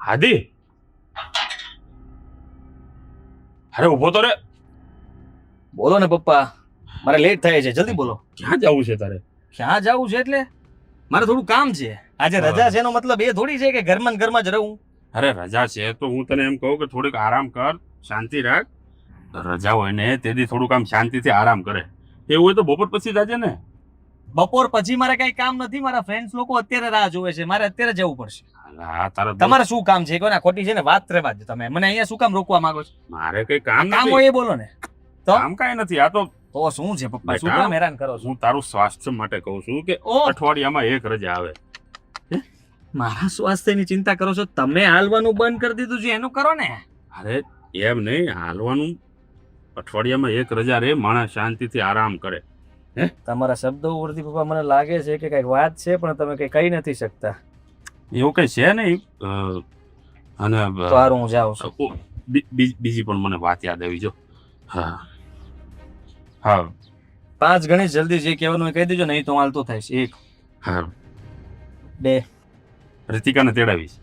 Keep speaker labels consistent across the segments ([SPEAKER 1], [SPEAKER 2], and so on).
[SPEAKER 1] હાદી, અરે ઉભો તો રે.
[SPEAKER 2] બોલો ને પપ્પા, મારે લેટ થાય છે, જલ્દી બોલો.
[SPEAKER 1] ક્યાં જવું છે તારે?
[SPEAKER 2] ક્યાં જવું છે એટલે મારે થોડું કામ છે. આજે રજા છે એનો મતલબ એ થોડી છે કે ઘરમાં ને ઘરમાં જ રહું.
[SPEAKER 1] અરે રજા છે તો હું તને એમ કહું કે થોડીક આરામ કર, શાંતિ રાખ. રજા હોય ને તેથી થોડુંક આમ શાંતિથી આરામ કરે. એવું હોય તો બપોર પછી જાજે ને.
[SPEAKER 2] બપોર પછી મારે કઈ કામ નથી. મારા ફ્રેન્ડ્સ લોકો અત્યારે રાહ જોવે છે, મારે અત્યારે જવું પડશે.
[SPEAKER 1] હા તારા
[SPEAKER 2] તમારે શું કામ છે? કોના ખોટી છે ને વાત રહેવા દો. તમે મને અહીંયા શું કામ રોકવા માંગો છો?
[SPEAKER 1] મારે કઈ કામ
[SPEAKER 2] કામ
[SPEAKER 1] નથી.
[SPEAKER 2] હોય એ બોલો ને. તો
[SPEAKER 1] કામ કાંઈ નથી. આ તો
[SPEAKER 2] શું છે પપ્પા? શું
[SPEAKER 1] બેટા,
[SPEAKER 2] કામ હેરાન કરો છો?
[SPEAKER 1] હું તારું સ્વાસ્થ્ય માટે કહું છું કે
[SPEAKER 2] ઓ
[SPEAKER 1] અઠવાડિયામાં એક રજા આવે.
[SPEAKER 2] મારા સ્વાસ્થ્યની ચિંતા કરો છો તમે? હાલવાનું બંધ કરી દીધું છે એનું કરો ને.
[SPEAKER 1] અરે એમ નહીં, હાલવાનું. અઠવાડિયામાં એક રજા રે, માણસ શાંતિથી આરામ કરે.
[SPEAKER 2] તમારા શબ્દો ઉપરથી પપ્પા મને લાગે છે કે કઈક વાત છે પણ તમે કઈ કહી નથી શકતા.
[SPEAKER 1] એવું કઈ છે નહીં. અને
[SPEAKER 2] તો હારું હું જાઉં છું.
[SPEAKER 1] બીજી પણ મને વાત યાદ આવી. જો હા હા
[SPEAKER 2] 5 ગણી જલ્દી જે કહેવાનું એ કહી દેજો, નહીં તો હાલતો થાય છે. 1
[SPEAKER 1] હા
[SPEAKER 2] 2
[SPEAKER 1] રીતિકાને તેડાવીશ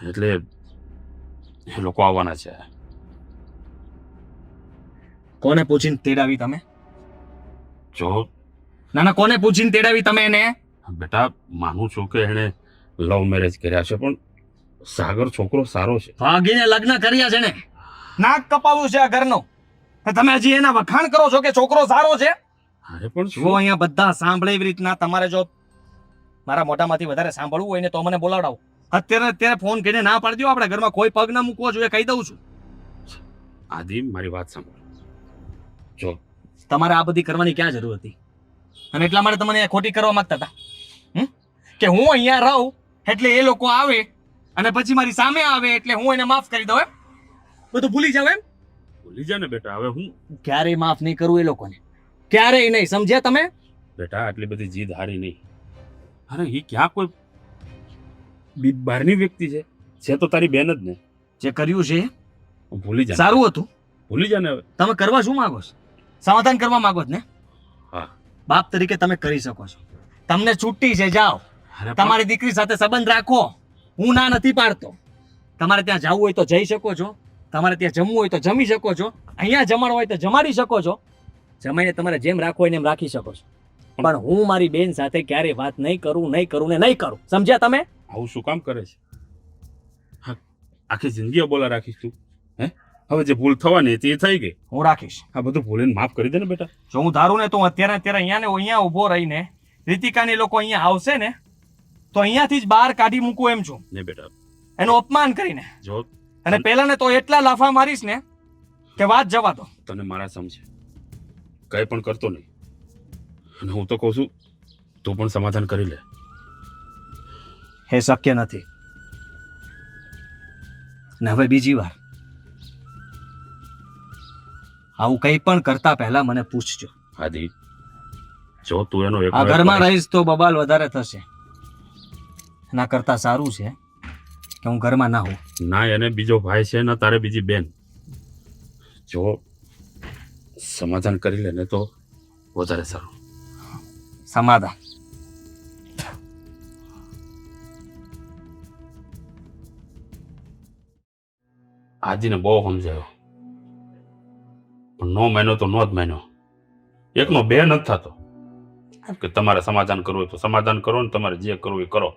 [SPEAKER 1] એટલે એ લોકો આવવાના છે.
[SPEAKER 2] કોને પૂછીને તેડાવી તમે?
[SPEAKER 1] જો
[SPEAKER 2] ના કોને પૂછીને તેડાવી તમે એને?
[SPEAKER 1] બેટા, માનું છું કે એણે લવ મેરેજ કર્યા છે પણ સાગર છોકરો સારો છે.
[SPEAKER 2] ભાગીને લગ્ન કર્યા છે ને. નાક કપાવ્યું છે આ ઘરનું. તમે હજી એના વખાણ કરો છો કે છોકરો સારો છે?
[SPEAKER 1] અરે પણ
[SPEAKER 2] જો અહીંયા બધા સાંભળે એવી રીતના તમારે જો મારા મોઢામાંથી વધારે સાંભળવું હોય ને તો મને બોલાવડાવો. અત્યારે ફોન કરીને ના પાડી દો. આપણા ઘરમાં કોઈ પગ ના મૂકવો જોઈએ, કહી દઉં છું.
[SPEAKER 1] આદિ, મારી વાત સાંભળ. જો
[SPEAKER 2] તમારે આ બધી કરવાની ક્યાં જરૂર હતી? અને એટલા માટે તમને ખોટી કરવા માંગતા હતા કે હું અહીંયા રહું એટલે એ લોકો આવે અને પછી મારી સામે આવે એટલે હું એને માફ કરી દઉં. એમ બધું ભૂલી જાવ એમ?
[SPEAKER 1] ભૂલી જા ને બેટા. હવે હું
[SPEAKER 2] ક્યારેય માફ નહીં કરું એ લોકોને, ક્યારેય નહીં. સમજ્યા તમે?
[SPEAKER 1] બેટા, આટલી બધી જીદ હારી નહીં. અરે એ ક્યાં કોઈ બહારની વ્યક્તિ છે? છે તો તારી બેન જ ને.
[SPEAKER 2] જે કર્યું છે
[SPEAKER 1] ભૂલી જા.
[SPEAKER 2] સારું હતું.
[SPEAKER 1] ભૂલી જા ને હવે.
[SPEAKER 2] તમે કરવા શું માંગો છો? સમાધાન કરવા માંગો છો ને?
[SPEAKER 1] હા.
[SPEAKER 2] બાપ તરીકે તમે કરી શકો છો. તમને છૂટી છે, જાઓ. તમારી દીકરી સાથે સંબંધ રાખો. હું ના નથી પાડતો. તમારે ત્યાં જવું હોય તો જઈ શકો છો. તમારે ત્યાં જમવું હોય તો જમી શકો છો. અહીંયા જમણ હોય તો જમાડી શકો છો. જમાઈને તમારે જેમ રાખવું હોય ને એમ રાખી શકો છો. પણ હું મારી બેન સાથે ક્યારેય વાત નહીં કરું ને નહીં કરું. સમજ્યા તમે?
[SPEAKER 1] આવું શું કામ કરે છે? આખી જિંદગી બોલા રાખીશ તું? હે, હવે જે ભૂલ થવાની હતી એ થઈ ગઈ.
[SPEAKER 2] હું રાખીશ.
[SPEAKER 1] આ બધું ભૂલીને માફ કરી દે ને બેટા.
[SPEAKER 2] જો હું ધારું ને તો અત્યારે અહીંયા ઉભો રહીને રીતિકાની લોકો અહીંયા આવશે ને તો અહીંયાથી જ બહાર કાઢી મૂકું એમ છું.
[SPEAKER 1] ને બેટા,
[SPEAKER 2] એનું અપમાન કરીને.
[SPEAKER 1] જો
[SPEAKER 2] અને પેલા ને તો એટલા લાફા મારીશ ને કે વાત જવા દો.
[SPEAKER 1] તને મારા સમજે કઈ પણ કરતો નહીં. અને હું તો કહું છું તું પણ સમાધાન કરી લે.
[SPEAKER 2] એ શક્ય નથી. ને હવે બીજી વાર આવું કંઈ પણ કરતા પહેલા મને પૂછજો.
[SPEAKER 1] આદિ, જો તું એનો
[SPEAKER 2] આ ઘરમાં રહીશ તો બબાલ વધારે થશે. એના કરતા સારું છે કે હું ઘરમાં ના હોઉં.
[SPEAKER 1] ના એને બીજો ભાઈ છે ના તારે બીજી બેન. જો સમાધાન કરી લે ને તો વધારે સારું.
[SPEAKER 2] સમાધાન?
[SPEAKER 1] આદિને બહુ સમજાયો પણ નો માન્યો તો નો જ માન્યો. એકનો બે નથી થતો કે તમારે સમાધાન કરવું હોય તો સમાધાન કરો ને તમારે જે કરવું એ કરો.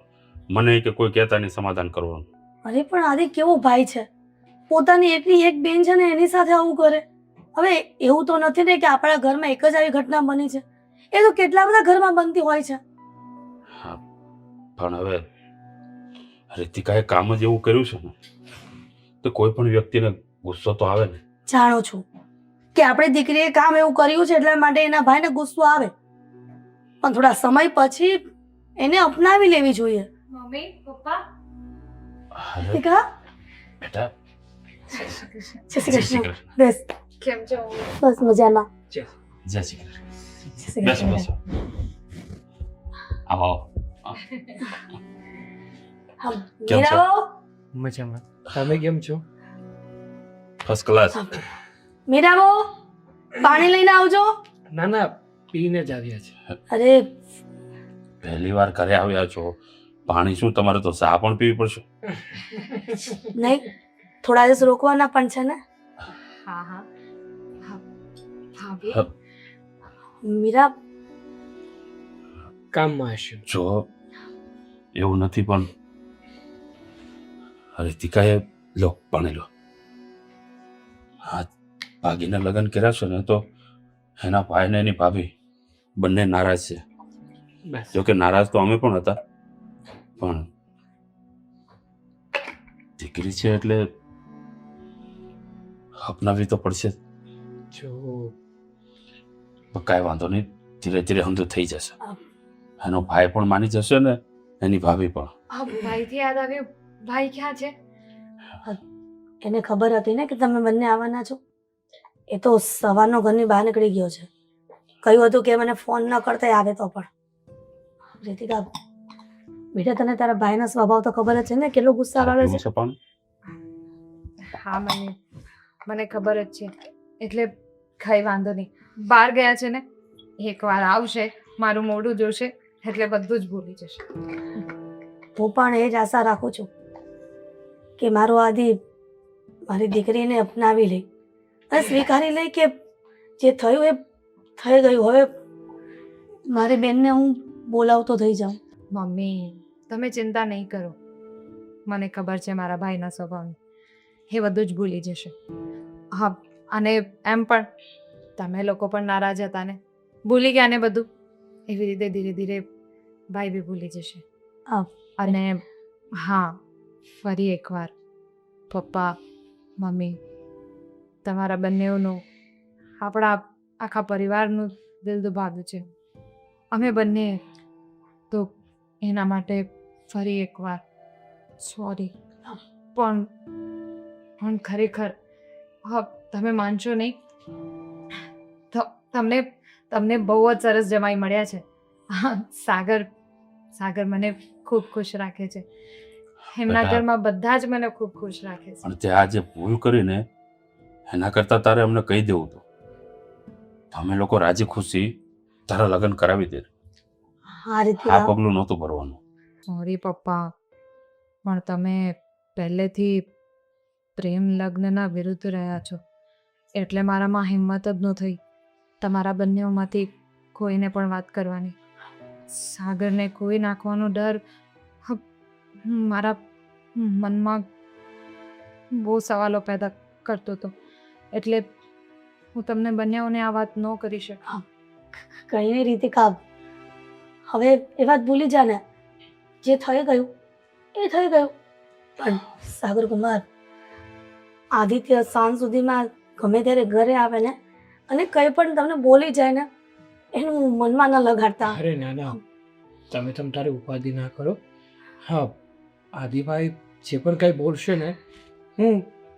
[SPEAKER 1] મને કે કોઈ કહેતા નહીં સમાધાન કરવાનું.
[SPEAKER 3] અરે પણ આદિ કેવો ભાઈ છે, પોતાની એકની એક બેન છે ને એની સાથે આવું કરે. હવે એવું તો નથી ને કે આપણા ઘરમાં એક જ આવી ઘટના બની છે. એ તો કેટલા બધા ઘરમાં બનતી હોય છે.
[SPEAKER 1] હા, પણ હવે રીતિકાએ કામ જ એવું કર્યું છે ને તો કોઈ પણ વ્યક્તિને ગુસ્સો તો આવે ને.
[SPEAKER 3] જાણો છું કે આપણી દીકરીએ કામ એવું કર્યું છે એટલા માટે એના ભાઈને ગુસ્સો આવે, પણ થોડા સમય પછી એને અપનાવી લેવી જોઈએ.
[SPEAKER 4] મમ્મી, પપ્પા,
[SPEAKER 3] દીકરા,
[SPEAKER 1] બેટા,
[SPEAKER 3] જય શ્રી કૃષ્ણ. બસ
[SPEAKER 4] કેમ છો?
[SPEAKER 3] બસ મજામાં.
[SPEAKER 1] જય શ્રી કૃષ્ણ.
[SPEAKER 3] જય શ્રી
[SPEAKER 1] બેસો
[SPEAKER 3] કૃષ્ણ.
[SPEAKER 1] બેસો. આવો આવો.
[SPEAKER 3] હા,
[SPEAKER 1] કેમ છો?
[SPEAKER 3] મીરાઓ,
[SPEAKER 5] મજામાં. તમે કેમ છો?
[SPEAKER 1] First class.
[SPEAKER 3] મીરાઓ, પાણી લઈને આવજો.
[SPEAKER 5] ના ના, પીને જ આવ્યા છે.
[SPEAKER 3] અરે
[SPEAKER 1] પહેલી વાર ઘરે આવ્યા છો પાણી શું તમારે તો ચા પણ પીવી પડશે.
[SPEAKER 3] નહીં, થોડા દિવસ રોકવાના પણ છે ને.
[SPEAKER 4] હા હા હા ભાભી
[SPEAKER 1] હા.
[SPEAKER 3] મીરા,
[SPEAKER 5] કામમાં હશે.
[SPEAKER 1] જો એવું નથી પણ રીતિકાએ લો પાણી લો. હા, ભાગીના લગ્ન કર્યા છે ને તો એના ભાઈ ને એની ભાભી બંને નારાજ છે.
[SPEAKER 5] બસ
[SPEAKER 1] જોકે નારાજ તો અમે પણ હતા, પણ દીકરી છે એટલે અપનાવી તો પડશે જ.
[SPEAKER 5] જો
[SPEAKER 1] પણ કાંઈ વાંધો નહીં, ધીરે ધીરે સમજો થઈ જશે. એનો ભાઈ પણ માની જશે ને એની ભાભી પણ.
[SPEAKER 4] હા ભાઈથી યાદ આવ્યું, ભાઈ ક્યાં છે?
[SPEAKER 3] એને ખબર હતી ને કે તમે બંને આવવાના છો. એ તો સવારનો ઘરની બહાર નીકળી ગયો છે. કહ્યું હતું કે મને ફોન ન કરતા આવે તો પણ. રીતિકા, બેટા તને તારા ભાઈના સ્વભાવ તો ખબર જ છે ને, કેટલો ગુસ્સા વાળો
[SPEAKER 1] પીવું
[SPEAKER 3] છે.
[SPEAKER 1] છે પાણી?
[SPEAKER 4] હા મમ્મી, મને ખબર જ છે. એટલે કઈ વાંધો નહીં, બહાર ગયા છે ને, એકવાર આવશે, મારું મોઢું જોશે એટલે બધું જ ભૂલી જશે.
[SPEAKER 3] હું પણ એ જ આશા રાખું છું કે મારો આદિ મારી દીકરીને અપનાવી લે અને સ્વીકારી લે કે જે થયું એ થઈ ગયું. હવે મારી બેનને હું બોલાવતો થઈ જાઉં.
[SPEAKER 4] મમ્મી તમે ચિંતા નહીં કરો, મને ખબર છે મારા ભાઈના સ્વભાવની, એ બધું જ ભૂલી જશે. હા, અને એમ પણ તમે લોકો પણ નારાજ હતા ને, ભૂલી ગયા ને બધું. એવી રીતે ધીરે ધીરે ભાઈ બી ભૂલી જશે.
[SPEAKER 3] હા.
[SPEAKER 4] અને હા, ફરી એકવાર પપ્પા મમ્મી, તમારા બંનેઓનું, આપણા આખા પરિવારનું દિલ દુભાવ્યું છે અમે બંને, તો એના માટે ફરી એકવાર સોરી. પણ ખરેખર હા, તમે માનશો નહીં, તમને તમને બહુ જ સરસ જમાઈ મળ્યા છે. હા, સાગર મને ખૂબ ખુશ રાખે છે. એમના
[SPEAKER 1] બેટા,
[SPEAKER 4] ઘરમાં બધા જ મને ખૂબ ખુશ રાખે છે.
[SPEAKER 1] પણ તે આ જે ભૂલ કરીને એના કરતાં તારે અમને કહી દેવું હતું. તમે લોકો રાજી ખુશી તારા લગ્ન કરાવી દે.
[SPEAKER 3] હા
[SPEAKER 1] આ
[SPEAKER 3] રીતિકા,
[SPEAKER 1] પગલું નહોતું ભરવાનું.
[SPEAKER 4] સોરી પપ્પા, પણ તમે પહેલેથી પ્રેમ લગ્નના વિરુદ્ધ રહ્યા છો, એટલે મારામાં હિંમત જ ન થઈ તમારા બંનેઓમાંથી કોઈને પણ વાત કરવાની. સાગરને કોઈ નાખવાનો ડર મારા મનમાં બહુ સવાલો પેદા કરતો હતો, એટલે હું તમને બંનેઓને આ વાત ન કરી શકી.
[SPEAKER 3] કઈ નહીં રીતિકા, હવે એ વાત ભૂલી જા ને. જે થઈ ગયું એ થઈ ગયું. પણ સાગર કુમાર, આદિત્ય સાંજ સુધીમાં ગમે ત્યારે ઘરે આવે ને અને કંઈ પણ તમને બોલી જાય ને, એનું મનમાં ન લગાડતા.
[SPEAKER 5] અરે ના ના, તમે તારી ઉપાધિ ના કરો. હા, આદિભાઈ જે પણ કંઈ બોલશે ને, હું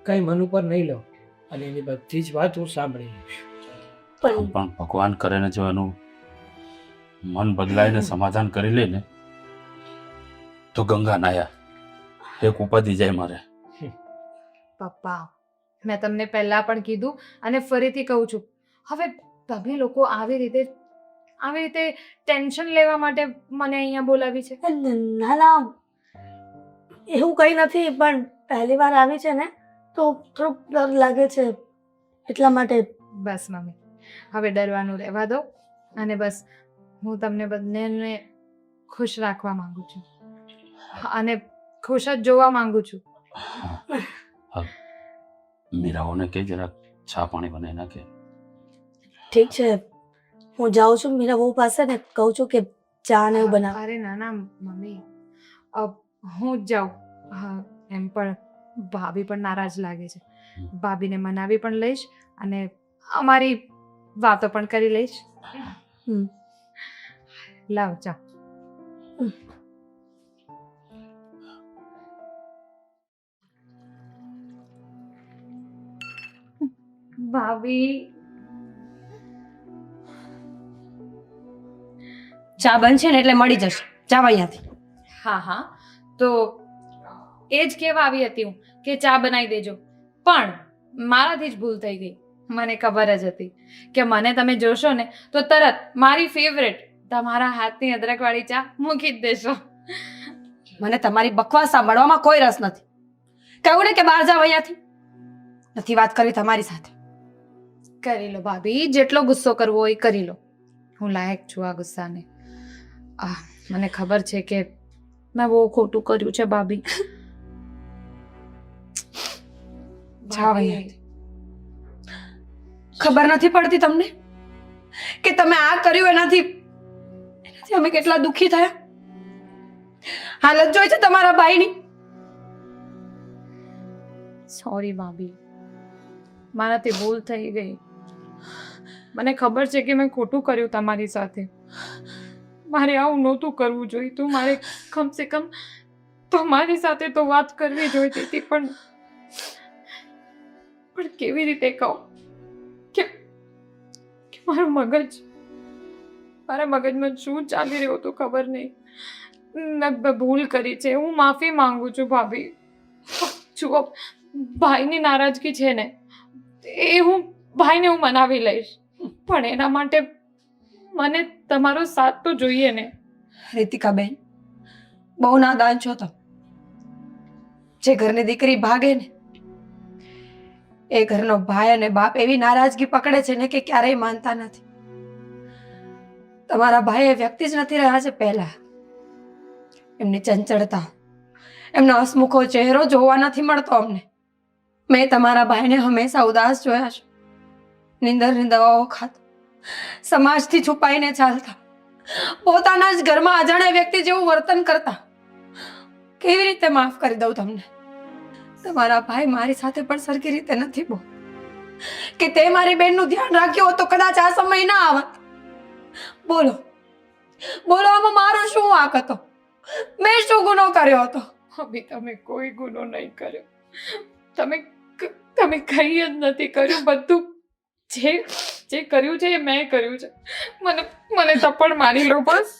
[SPEAKER 5] કંઈ મન ઉપર નહીં લઉં અને એની બધી જ વાત હું સાંભળી લઈશ.
[SPEAKER 3] પણ
[SPEAKER 1] પણ ભગવાન કરે ને જો એનું મન બદલાઈને સમાધાન કરી લે ને તો ગંગા નાયા એક ઉપાધિ જાય મારે.
[SPEAKER 4] પપ્પા, મેં તમને પહેલાં પણ કીધું અને ફરીથી કહું છું, હવે તમે લોકો આવી રીતે ટેન્શન લેવા માટે મને અહીંયા બોલાવી છે.
[SPEAKER 3] ના ના, એવું કંઈ નથી, પણ પહેલી વાર આવી છે ને તો થોડોક ડર લાગે છે એટલા માટે.
[SPEAKER 4] બસ મમ્મી, હવે ડરવાનું રહેવા દો અને બસ હું તમને બંનેને ખુશ રાખવા માંગુ છું અને ખુશ જ જોવા માંગુ છું.
[SPEAKER 1] મીરાઓને કે જરાક ચા પાણી બનાવી નાખે.
[SPEAKER 3] ઠીક છે, હું જાઉં છું મીરા બહુ પાસે ને કહું છું કે ચા ને એવું બનાવ.
[SPEAKER 4] અરે ના ના મમ્મી, હું જ જાઉં. હા, એમ પણ ભાભી પણ નારાજ લાગે છે. ભાભીને મનાવી પણ લઈશ અને અમારી વાતો પણ કરી લઈશ.
[SPEAKER 3] હમ.
[SPEAKER 4] લાવ ચા. ભાભી,
[SPEAKER 6] ચા બનશે ને એટલે મળી જશે. જાવ અહીંયાથી.
[SPEAKER 4] હા હા, તો એ જ કહેવા આવી હતી હું કે ચા બનાવી દેજો, પણ મારાથી જ ભૂલ થઈ ગઈ. મને ખબર જ હતી કે મને તમે જોશો ને તો તરત મારી ફેવરેટ તમારા હાથની અદરકવાળી ચા મૂકી જ દેશો.
[SPEAKER 6] મને તમારી બકવાસ સાંભળવામાં કોઈ રસ નથી. કહ્યું ને કે બહાર જાવ અહીંયાથી. નથી વાત કરી તમારી સાથે.
[SPEAKER 4] કરી લો ભાભી, જેટલો ગુસ્સો કરવો હોય એ કરી લો. હું લાયક છું આ ગુસ્સાને. મને ખબર છે કે મેં બહુ ખોટું કર્યું છે ભાભી.
[SPEAKER 6] જાઓ અહીંયાથી. ખબર નથી પડતી તમને કે તમે આ કર્યું એનાથી અમે કેટલા દુઃખી થયા? હાલત જોઈ છે તમારા ભાઈની.
[SPEAKER 4] સોરી ભાભી, મારાથી ભૂલ થઈ ગઈ. મને ખબર છે કે મેં ખોટું કર્યું તમારી સાથે. મારે આવું નહોતું કરવું જોઈતું. મારે કમસે કમ તમારી સાથે તો વાત કરવી જોઈતી હતી, પણ કેવી રીતે કહું કે મારું મારા મગજમાં શું ચાલી રહ્યું હતું ખબર નહીં. મેં ભૂલ કરી છે. હું માફી માંગુ છું ભાભી. જુઓ, ભાઈની નારાજગી છે ને, ભાઈને હું મનાવી લઈશ, પણ એના માટે મને તમારો સાથ તો જોઈએ ને.
[SPEAKER 6] રીતિકાબેન, બહુ નાદાન છો તમે. જે ઘરની દીકરી ભાગે ને, એ ઘરનો ભાઈ અને બાપ એવી નારાજગી પકડે છે ને કે ક્યારેય માનતા નથી. તમારા ભાઈ એ વ્યક્તિ જ નથી રહ્યા છે. પહેલા એમની ચંચળતા, એમનો હસમુખો ચહેરો જોવા નથી મળતો અમને. મેં તમારા ભાઈને હંમેશા ઉદાસ જોયા છે. નીંદરની દવાઓ ખાતા, સમાજથી છુપાઈને ચાલતા, પોતાના જ ઘરમાં અજાણ્યા વ્યક્તિ જેવું વર્તન કરતા. કેવી રીતે માફ કરી દઉં તમને? તમારા ભાઈ મારી સાથે પણ સરખી રીતે નથી બોલ કે તે મારી બેનનું ધ્યાન રાખ્યું હોત તો કદાચ આ સમય ના આવત. બોલો બોલો, આમાં મારો શું વાંક હતો? મેં શું ગુનો કર્યો હતો?
[SPEAKER 4] ભાભી, તમે કોઈ ગુનો નહીં કર્યો. તમે કંઈ જ નથી કર્યું. બધું જે કર્યું છે એ મેં કર્યું છે. મને થપ્પડ મારી લો બસ,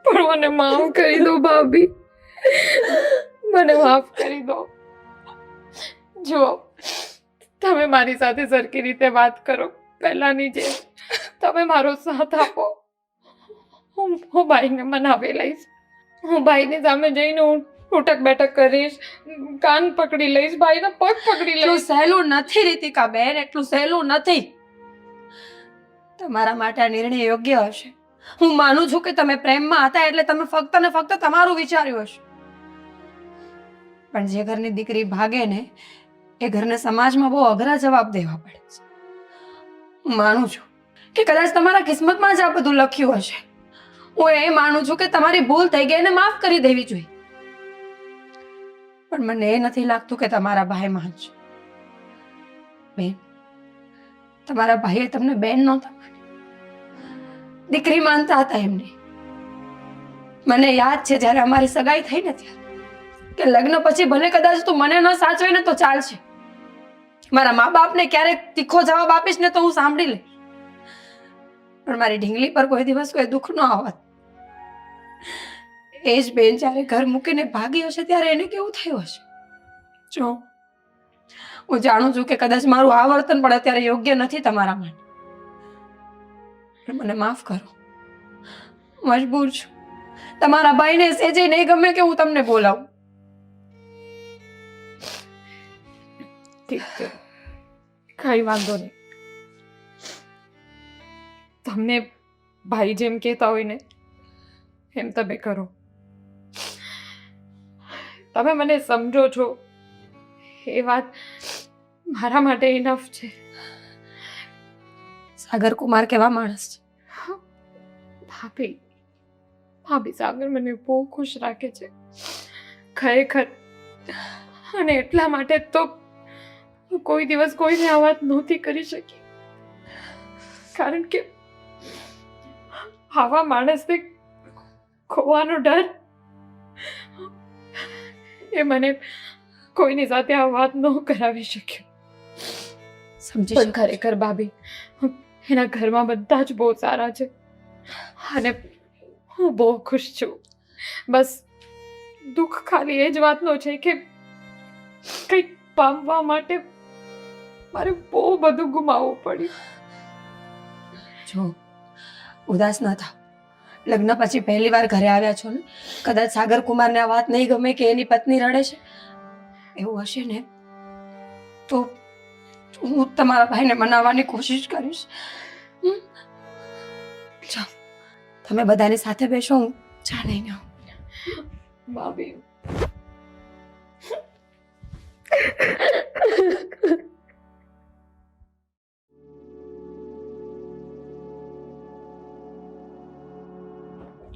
[SPEAKER 4] પણ મને માફ કરી દો ભાભી. મને માફ કરી દો. જુઓ, તમે મારી સાથે સરખી રીતે વાત કરો, પહેલાની જેમ. તમે મારો સાથ આપો. હું ભાઈને મનાવી લઈશ. હું ભાઈની સામે જઈને હું ઉઠક બેઠક કરીશ, કાન પકડી લઈશ, ભાઈના પગ પકડી
[SPEAKER 6] એટલું
[SPEAKER 4] લઈશ.
[SPEAKER 6] સહેલું નથી રીતિકા બેન, એટલું સહેલું નથી. તમારા માટે આ નિર્ણય યોગ્ય હશે. હું માનું છું કે તમે પ્રેમમાં હતા એટલે તમે ફક્ત ને ફક્ત તમારું વિચાર્યું હશે. પણ જે ઘરની દીકરી ભાગે ને, એ ઘરને સમાજમાં બહુ અઘરા જવાબ દેવા પડે છે. હું માનું છું કે કદાચ તમારા કિસ્મતમાં જ આ બધું લખ્યું હશે. હું એ માનું છું કે તમારી ભૂલ થઈ ગઈ એને માફ કરી દેવી જોઈએ. પણ મને એ નથી લાગતું કે તમારા ભાઈ માનશે. બેન, તમારા ભાઈએ તમને બેન નહોતા માની, દીકરી માનતા હતા એમને. મને યાદ છે જ્યારે અમારી સગાઈ થઈ ને ત્યારે કે લગ્ન પછી ભલે કદાચ તું મને ન સાચવે ને તો ચાલશે, મારા મા બાપને ક્યારેક તીખો જવાબ આપીશ ને તો હું સાંભળી લઈશ, પણ મારી ઢીંગલી પર કોઈ દિવસ કોઈ દુઃખ ન આવત. એ જ બેન જ્યારે ઘર મૂકીને ભાગી હશે ત્યારે એને કેવું થયું હશે? જો, હું જાણું છું કે કદાચ મારું આ વર્તન પણ અત્યારે યોગ્ય નથી તમારા માટે, પણ મને માફ કરો. મજબૂર છું. તમારા ભાઈને સેજે નહીં ગમે કે હું તમને બોલાવું.
[SPEAKER 4] ઠીક છે, કઈ વાંધો નહીં. તમને ભાઈ જેમ કહેતા હોય ને એમ તમે કરો. તમે મને સમજો છો એ વાત મારા માટે ઇનફ છે.
[SPEAKER 6] સાગર કુમાર કેવા માણસ છે?
[SPEAKER 4] ભાભી સાગર મને બહુ ખુશ રાખે છે ખરેખર, અને એટલા માટે તો હું કોઈ દિવસ કોઈને આ વાત નહોતી કરી શકી, કારણ કે આવા માણસને ખોવાનો ડર એ મને કોઈની સાથે આ વાત ન કરાવી શક્યો.
[SPEAKER 6] સમજી
[SPEAKER 4] પણ ખરેખર ભાભી, એના ઘરમાં બધા જ બહુ સારા છે અને હું બહુ ખુશ છું. બસ દુઃખ ખાલી એ જ વાતનો છે કે કંઈક પામવા માટે મારે બહુ બધું ગુમાવવું પડ્યું.
[SPEAKER 6] જો, ઉદાસ ન થાવ, લગ્ન પછી પહેલી વાર ઘરે આવ્યા છો ને, કદાચ સાગર કુમારને આ વાત નહીં ગમે કે એની પત્ની રડે છે, એવું હશે ને તો હું તમારા ભાઈને મનાવવાની કોશિશ કરીશ. જાઓ, તમે બધાની સાથે બેસો, હું ચા લઈને આવું. ભાભી,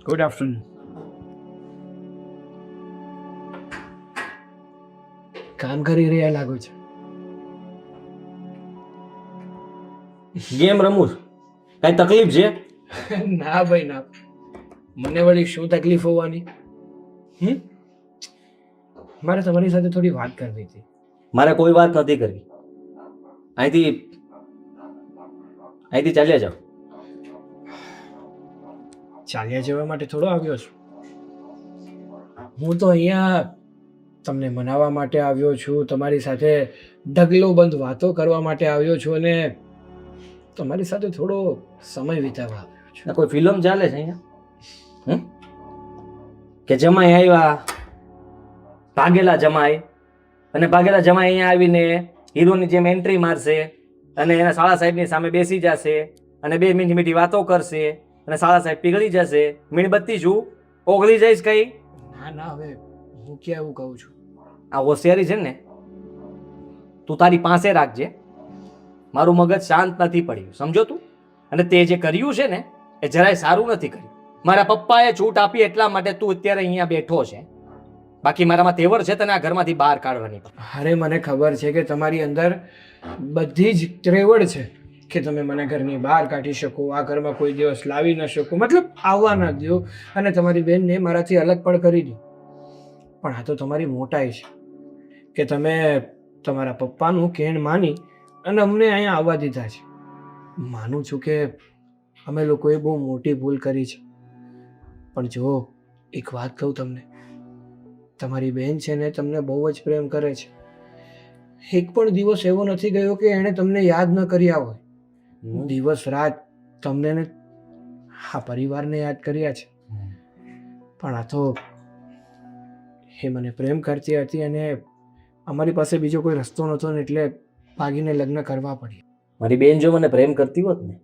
[SPEAKER 5] ગુડ આફ્ટરનૂન. કામ કરી રહ્યા લાગો છો.
[SPEAKER 2] ગેમ રમું છું. કઈ તકલીફ છે?
[SPEAKER 5] ના ભાઈ ના, મને વળી શું તકલીફ હોવાની? મારે તમારી સાથે થોડી વાત કરવી હતી.
[SPEAKER 2] મારે કોઈ વાત નથી કરવી. અહીંથી ચાલ્યા જાઓ.
[SPEAKER 5] ચાલ્યા જવા માટે થોડો આવ્યો છું. હું તો અહીંયા તમને મનાવવા માટે આવ્યો છું, તમારી સાથે ઢગલો બંધ વાતો કરવા માટે આવ્યો છું અને તમારી સાથે થોડો સમય વિતાવવા આવ્યો છું.
[SPEAKER 2] કોઈ ફિલ્મ ચાલે છે અહીંયા? કે જમાઈ આવ્યા, ભાગેલા જમાઈ, અને ભાગેલા જમાઈ અહીંયા આવીને હીરોની જેમ એન્ટ્રી મારશે અને એના શાળા સાહેબની સામે બેસી જશે અને 2 મીઠી મીઠી વાતો કરશે અને શાળા સાહેબ પીગળી જશે. મીણબત્તી શું ઓગળી જઈશ કઈ?
[SPEAKER 5] ના ના, હવે હું ક્યાં એવું કહું છું.
[SPEAKER 2] આ હોશિયારી છે ને તું તારી પાસે રાખજે. મારું મગજ શાંત નથી પડ્યું, સમજો તું? અને તે જે કર્યું છે ને એ જરાય સારું નથી કર્યું. મારા પપ્પાએ છૂટ આપી એટલા માટે તું અત્યારે અહીંયા બેઠો છે. બાકી મારામાં તેવડ છે તને આ ઘરમાંથી બહાર કાઢવાની.
[SPEAKER 5] અરે મને ખબર છે કે તમારી અંદર બધી જ ત્રેવડ છે કે તમે મને ઘરની બહાર કાઢી શકો, આ ઘરમાં કોઈ દિવસ લાવી ન શકો, મતલબ આવવા ન દો અને તમારી બેનને મારાથી અલગ પણ કરી દો. પણ આ તો તમારી મોટાઈ છે કે તમે તમારા પપ્પાનું કહેણ માની અને અમને અહીંયા આવવા દીધા છે. માનું છું કે અમે લોકોએ બહુ મોટી ભૂલ કરી છે. પણ જો એક વાત કહું તમને, તમારી બેન છે ને તમને બહુ જ પ્રેમ કરે છે. એક પણ દિવસ એવો નથી ગયો કે એણે તમને યાદ ન કર્યા હોય. દિવસ રાત તમને ને આ પરિવારને યાદ કર્યા છે. પણ આ તો એ મને પ્રેમ કરતી હતી અને અમારી પાસે બીજો કોઈ રસ્તો નહોતો ને એટલે ભાગીને લગ્ન કરવા પડ્યા.
[SPEAKER 2] મારી બેન જો મને પ્રેમ કરતી હોત ને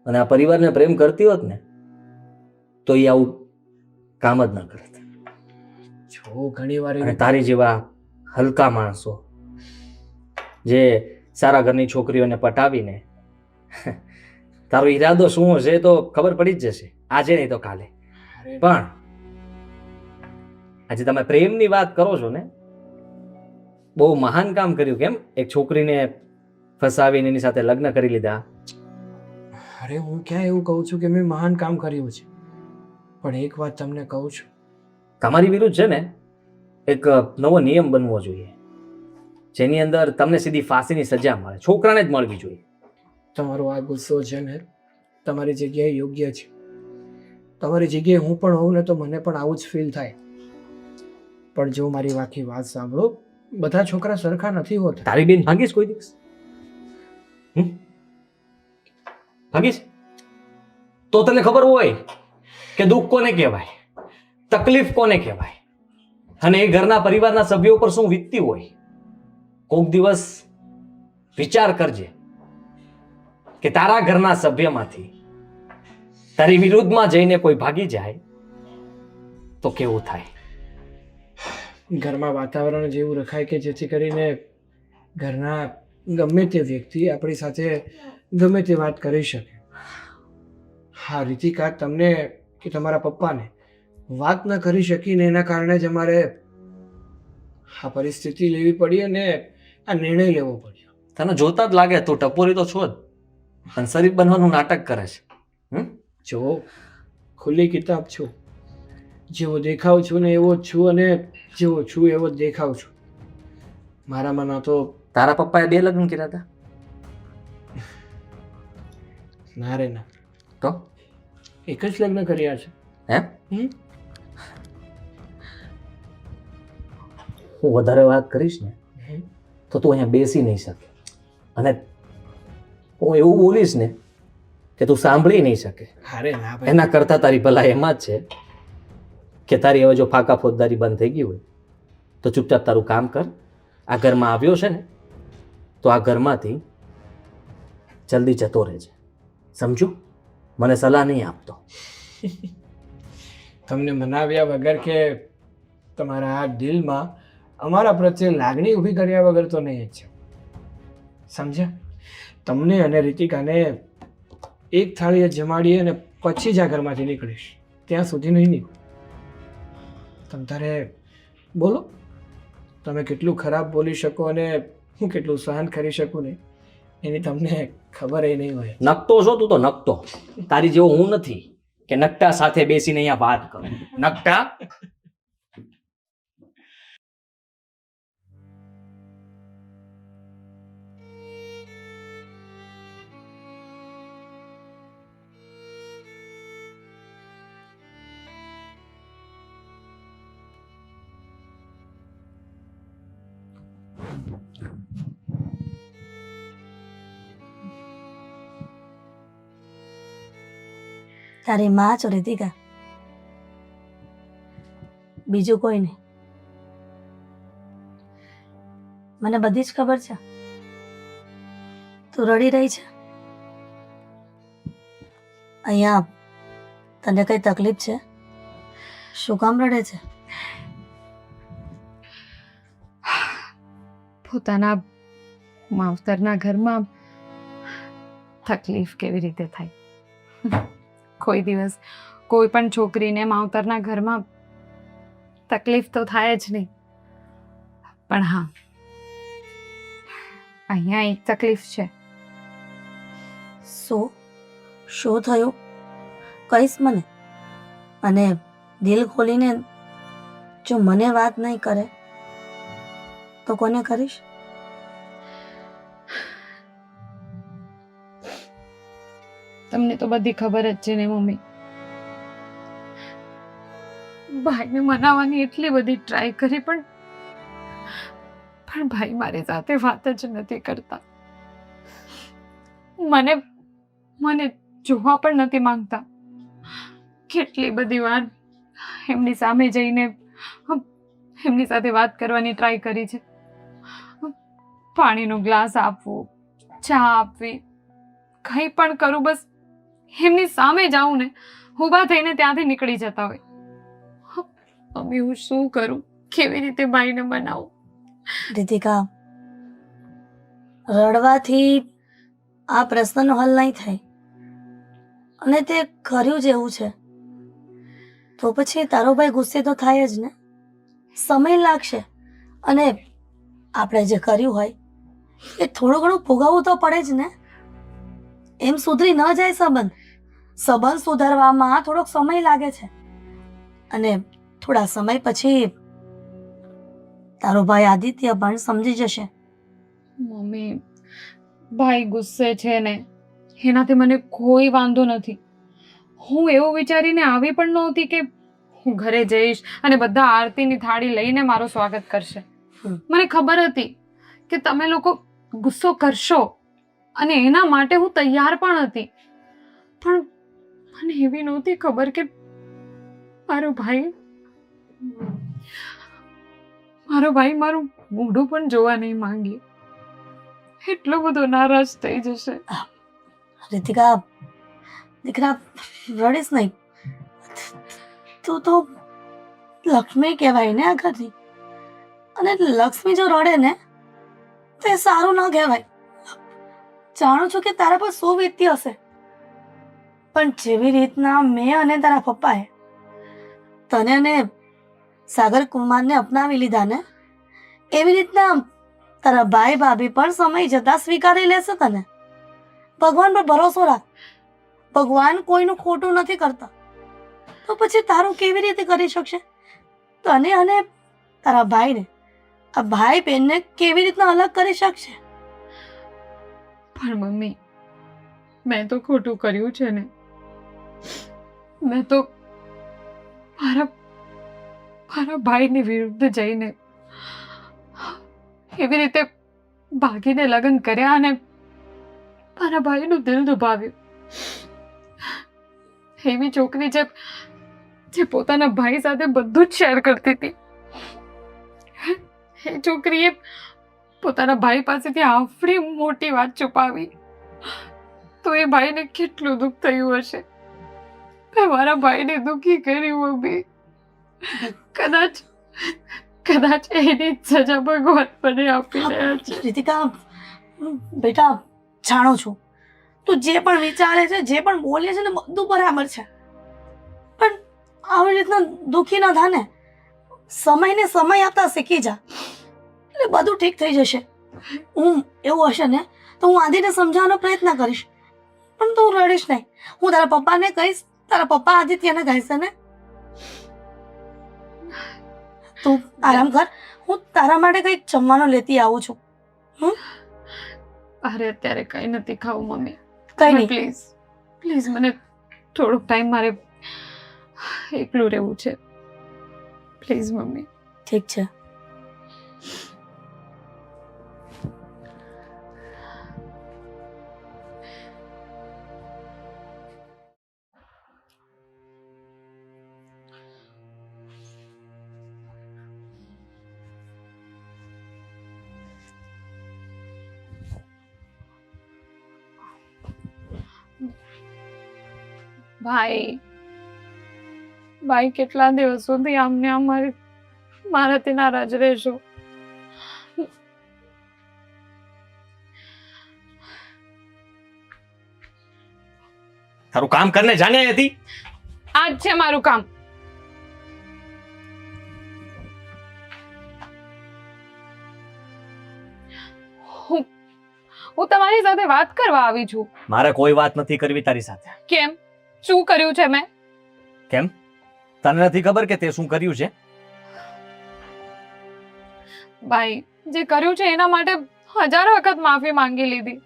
[SPEAKER 2] અને આ પરિવારને પ્રેમ કરતી હોત ને તો એ આવું કામ જ ન કરત.
[SPEAKER 5] જો ઘણી વાર
[SPEAKER 2] અને તારી જેવા હલકા માણસો જે સારા ઘરની છોકરીઓને પટાવીને તારો ઈરાદો શું હશે તો ખબર પડી જ જશે, આજે નહીં તો કાલે. પણ આજે તમે પ્રેમની વાત કરો છો ને, બહુ મહાન કામ કર્યું. કેમ? એક છોકરીને ફસાવીને એની સાથે લગ્ન કરી લીધા.
[SPEAKER 5] અરે હું ક્યાં એવું કહું છું કે મેં મહાન કામ કર્યું છે, પણ એક વાત તમને કહું છું,
[SPEAKER 2] તમારી વિરુદ્ધ છે ને એક નવો નિયમ બનવો જોઈએ જેની અંદર તમને સીધી ફાંસીની સજા મળે. છોકરાને જ મળવી જોઈએ.
[SPEAKER 5] તમારો આ ગુસ્સો છે ને તમારી જગ્યાએ યોગ્ય છે. તમારી જગ્યાએ હું પણ હોઉં ને તો મને પણ આવું જ ફીલ થાય. પણ જો મારી આખી વાત સાંભળો, બધા છોકરા સરખા નથી હોતા.
[SPEAKER 2] તારી બેન ભાગીશ કોઈ દિવસ? ભાગીશ તો તને ખબર હોય કે દુઃખ કોને કહેવાય, તકલીફ કોને કહેવાય અને એ ઘરના પરિવારના સભ્યો પર શું વીતતી હોય. કોક દિવસ વિચાર કરજે કે તારા ઘરના સભ્યમાંથી તારી વિરુદ્ધમાં જઈને કોઈ ભાગી જાય તો કેવું થાય.
[SPEAKER 5] ઘરમાં વાતાવરણ જેવું રખાય કે જેથી કરીને ઘરના ગમે તે વ્યક્તિ આપણી સાથે ગમે તે વાત કરી શકે. હા રીતિકા, તમને કે તમારા પપ્પાને વાત ન કરી શકીને એના કારણે જ અમારે આ પરિસ્થિતિ લેવી પડી અને આ નિર્ણય લેવો પડ્યો.
[SPEAKER 2] તને જોતા જ લાગે તું ટપોરી તો છો જ, પણ શરીફ બનવાનું નાટક કરે છે.
[SPEAKER 5] જો ખુલ્લી કિતાબ છું, જેવો દેખાવ છું ને એવો જ છું અને જેવો છું એવો જ દેખાવ છું. મારામાં ના તો
[SPEAKER 2] તારા પપ્પાએ 2 લગ્ન કર્યા હતા?
[SPEAKER 5] ના રે ના,
[SPEAKER 2] તો
[SPEAKER 5] એક જ લગ્ન કર્યા છે.
[SPEAKER 2] હે? હું વધારે વાત કરીશ ને તો તું અહીંયા બેસી નહીં શકે અને હું એવું બોલીશ ને કે તું સાંભળી નહીં શકે.
[SPEAKER 5] અરે ના ભાઈ,
[SPEAKER 2] એના કરતાં તારી ભલાઈ એમાં જ છે કે તારી હવે જો ફાકા ફોજદારી બંધ થઈ ગઈ હોય તો ચૂપચાપ તારું કામ કર. આ ઘરમાં આવ્યો છે ને તો આ ઘરમાંથી જલ્દી જતો રહેજે, સમજો? મને સલાહ નહીં આપતો.
[SPEAKER 5] તમને મનાવ્યા વગર કે તમારા આ દિલમાં અમારા પ્રત્યે લાગણી ઊભી કર્યા વગર તો નહીં જ છે, સમજ્યા? તમને અને રીતિકાને એક થાળીએ જમાડીએ અને પછી જ આ ઘરમાંથી નીકળીશ, ત્યાં સુધી નહીં નીકળું. તમ તારે બોલો, તમે કેટલું ખરાબ બોલી શકો અને હું કેટલું સહન કરી શકું ને એની તમને ખબર એ નહીં હોય.
[SPEAKER 2] નકતો છો તું તો નકતો. તારી જેવો હું નથી કે નકટા સાથે બેસીને અહીંયા વાત કરું. નકટા
[SPEAKER 3] તારી માં છો રીતિકા, બીજું કોઈ નહીં. મને બધી જ ખબર છે તું રડી રહી છે. અહીંયા તને કઈ તકલીફ છે? શું કામ રડે છે?
[SPEAKER 4] પોતાના માવતરના ઘરમાં તકલીફ કેવી રીતે થાય? કોઈ દિવસ કોઈ પણ છોકરીને માવતરના ઘરમાં તકલીફ તો થાય જ નહીં. પણ હા, અહીંયા એક તકલીફ છે.
[SPEAKER 3] શું થયું? કહીશ મને? અને દિલ ખોલીને જો મને વાત નહીં કરે તો કોને કરીશ?
[SPEAKER 4] તમને તો બધી ખબર જ છે ને મમ્મી. ભાઈને મનાવવાની એટલી બધી ટ્રાય કરી પણ ભાઈ મારી સાથે વાત જ નથી કરતા. મને જોવા પણ નથી માંગતા. કેટલી બધી વાર એમની સામે જઈને એમની સાથે વાત કરવાની ટ્રાય કરી છે. પાણીનો ગ્લાસ આપવું, ચા આપવી, કંઈ પણ કરું, બસ એમની સામે જાઉં ને ઊભા થઈને ત્યાંથી નીકળી જતા હોય. મમ્મી, હું શું કરું? કેવી રીતે ભાઈને મનાવું?
[SPEAKER 3] રીતિકા, રડવાથી આ પ્રશ્નનો હલ નહીં થાય. અને તે કર્યું જેવું છે તો પછી તારો ભાઈ ગુસ્સે તો થાય જ ને. સમય લાગશે અને આપણે જે કર્યું હોય એ થોડું ઘણું ભોગવવું તો પડે જ ને. એમ સુધરી ન જાય સંબંધ. સંબંધ સુધારવામાં થોડોક સમય લાગે છે અને થોડા સમય પછી તારો ભાઈ આદિત્ય પણ સમજી જશે.
[SPEAKER 4] મમ્મી, ભાઈ ગુસ્સે છે ને એનાથી મને કોઈ વાંધો નથી. હું એવું વિચારીને આવી પણ નહોતી કે હું ઘરે જઈશ અને બધા આરતીની થાળી લઈને મારું સ્વાગત કરશે. મને ખબર હતી કે તમે લોકો ગુસ્સો કરશો અને એના માટે હું તૈયાર પણ હતી. પણ મને એવી નહોતી ખબર કે મારો ભાઈ મારું મોઢું પણ જોવા નહીં માંગે. એટલો બધો નારાજ થઈ જશે.
[SPEAKER 3] રીતિકા, દીકરા, રડીશ નહીં. તું તો લક્ષ્મી કહેવાય ને આ ઘરની. અને લક્ષ્મી જો રડે ને તો એ સારું ન કહેવાય. જાણું છું કે તારા પર શું વીતતી હશે, પણ જેવી રીતના મેં અને તારા પપ્પાએ તને અને સાગર કુમારને અપનાવી લીધા ને એવી રીતના તારા ભાઈ ભાભી પણ સમય જતા સ્વીકારી લેશે તને. ભગવાન પર ભરોસો રાખ. ભગવાન કોઈનું ખોટું નથી કરતા. તો પછી તારું કેવી રીતે કરી શકશે? તને અને તારા ભાઈને, આ ભાઈ બહેનને કેવી રીતના અલગ કરી શકશે?
[SPEAKER 4] પણ મમ્મી, મેં તો ખોટું કર્યું છે ને. મેં તો મારા ભાઈની વિરુદ્ધ જઈને એવી રીતે ભાગીને લગ્ન કર્યા અને મારા ભાઈનું દિલ દુભાવ્યું.
[SPEAKER 6] એવી છોકરી જે પોતાના ભાઈ સાથે બધું જ શેર કરતી હતી, એ છોકરીએ પોતાના ભાઈ પાસેથી આવડી મોટી વાત છુપાવી, તો એ ભાઈને કેટલું દુઃખ થયું હશે. મેં મારા ભાઈને દુઃખી કર્યું મમ્મી. કદાચ એની જ સજા ભગવાન મને આપી રહ્યા છે.
[SPEAKER 3] રીતિકા, બેટા જાણું છું તું જે પણ વિચારે છે, જે પણ બોલે છે ને, બધું બરાબર છે, પણ આવી રીતના દુઃખી ના થા ને. સમયને સમય આપતા શીખી જા, એટલે બધું ઠીક થઈ જશે. હું એવું હશે ને તો હું આદિને સમજાવવાનો પ્રયત્ન કરીશ, પણ તું રડીશ નહીં. હું તારા પપ્પાને કહીશ, તારા પપ્પા આદિત્યને કહેશે ને. તું આરામ કર, હું તારા માટે કંઈક જમવાનું લેતી આવું છું.
[SPEAKER 6] અરે અત્યારે કઈ નથી ખાવું મમ્મી.
[SPEAKER 3] કઈ નહીં.
[SPEAKER 6] પ્લીઝ પ્લીઝ મને થોડોક ટાઈમ મારે એકલું રહેવું છે. Please mummy.
[SPEAKER 3] ઠીક છે.
[SPEAKER 6] ભાઈ કેટલા દિવસ સુધી આમને મારાથી નારાજ રહેશો?
[SPEAKER 2] તારું કામ કરને જાને હતી.
[SPEAKER 6] આ જ છે મારું કામ. હું તમારી સાથે વાત કરવા આવી છું.
[SPEAKER 2] મારે કોઈ વાત નથી કરવી તારી સાથે.
[SPEAKER 6] કેમ? શું કર્યું છે મેં?
[SPEAKER 2] કેમ? તને નથી ખબર કે તે શું કર્યું છે?
[SPEAKER 6] ભાઈ, જે કર્યું છે એના માટે 1000 વખત માફી માંગી લીધી.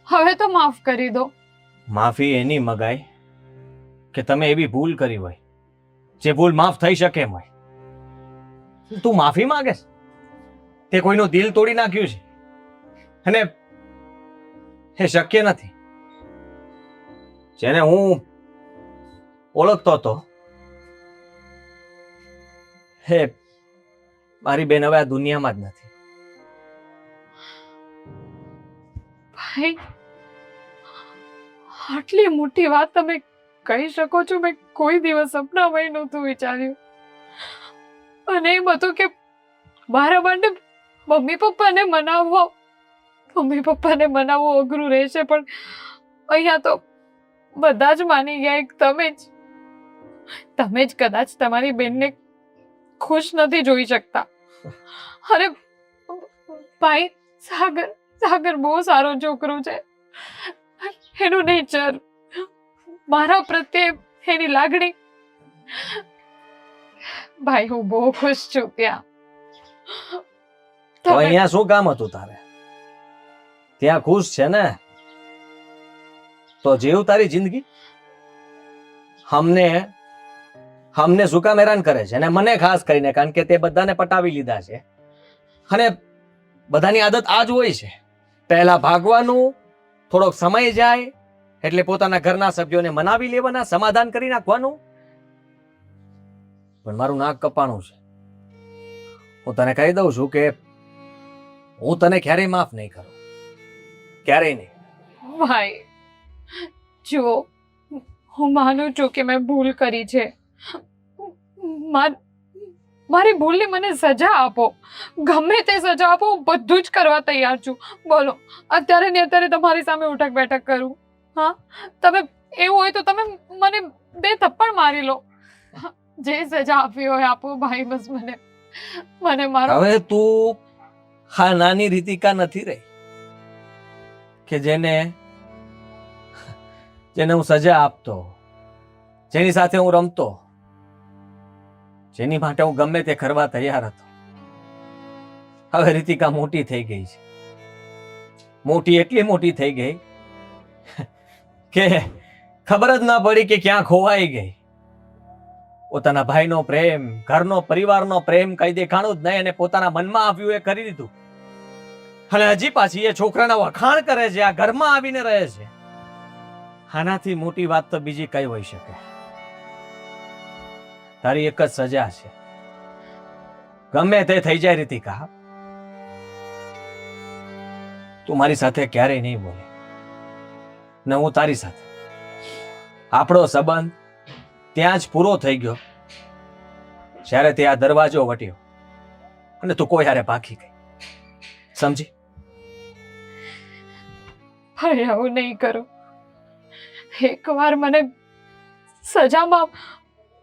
[SPEAKER 6] હવે તો માફ કરી દો.
[SPEAKER 2] માફી એની મગાય કે તમે એવી ભૂલ કરી હોય જે ભૂલ માફ થઈ શકે એમ હોય. તું માફી માંગે છે? તે કોઈનું દિલ તોડી નાખ્યું છે, અને એ શક્ય નથી. જેને હું ઓળખતો હતો હે મારી બેન હવે આ દુનિયામાં જ નથી.
[SPEAKER 6] ભાઈ, આટલી મોટી વાત તમે કહી શકો છો? મેં કોઈ દિવસ સપનામાં નહોતું વિચાર્યું. અને એ બધું કે મારા માટે મમ્મી પપ્પાને મનાવવું અઘરું રહેશે, પણ અહીંયા તો બધા જ માની ગયા. એક તમે જ કદાચ તમારી બેનને ખુશ નથી જોઈ શકતા. અરે ભાઈ, સાગર બહુ સારો છોકરો છે. એનું નેચર, મારા પ્રત્યે એની લાગણી, ભાઈ હું બહુ ખુશ છું ત્યાં.
[SPEAKER 2] તો અહીંયા શું કામ હતું તારે? ત્યાં ખુશ છે ને તો જીવ તારી જિંદગી. હમને શું કામ હેરાન કરે છે? અને મને ખાસ કરીને, કારણ કે તે બધાને પટાવી લીધા છે, અને બધાની આદત આ જ હોય છે. પહેલા ભાગવાનું, થોડોક સમય જાય એટલે પોતાના ઘરના સભ્યોને મનાવી લેવાના, સમાધાન કરી નાખવાનું. પણ મારું નાક કપાણું છે. હું તને કહી દઉં છું કે હું તને ક્યારેય માફ નહીં કરું, ક્યારેય નહીં.
[SPEAKER 6] ભાઈ જો, હું માનું છું કે મેં ભૂલ કરી છે. મારી ભૂલની મને સજા આપો, ગમે તે સજા આપો, હું બધું જ કરવા તૈયાર છું. બોલો, અત્યારે ને અત્યારે તમારી સામે ઉઠક બેઠક કરું? હા, તમે એવું હોય તો તમે મને 2 થપ્પડ મારી લો. જે સજા આપવી હોય આપો ભાઈ, બસ મને મારો.
[SPEAKER 2] હવે તું હા નાની રીતિકા નથી રહી કે જેને હું સજા આપતો, જેની સાથે હું રમતો, જેની માટે હું ગમે તે કરવા તૈયાર હતો. હવે રીતિકા મોટી થઈ ગઈ છે. મોટી એટલી મોટી થઈ ગઈ કે ખબર જ ના પડી કે ક્યાં ખોવાઈ ગઈ. પોતાના ભાઈનો પ્રેમ, ઘરનો, પરિવારનો પ્રેમ કઈ દેખાણું જ નહીં, અને પોતાના મનમાં આવ્યું એ કરી દીધું. અને હજી પાછી એ છોકરાના વખાણ કરે છે, આ ઘરમાં આવીને રહે છે. આનાથી મોટી વાત તો બીજી કઈ હોઈ શકે? તારી એક જ સજા છે, ગમે તે થઈ જાય રીતિકા, તું મારી સાથે ક્યારેય નહીં બોલે ને હું તારી સાથે. આપણો સંબંધ ત્યાં જ પૂરો થઈ ગયો જ્યારે તે આ દરવાજો વટ્યો અને તું કોઈ હારે ભાગી ગઈ, સમજી?
[SPEAKER 6] પણ આવું નહીં કરો. એકવાર મને સજામાં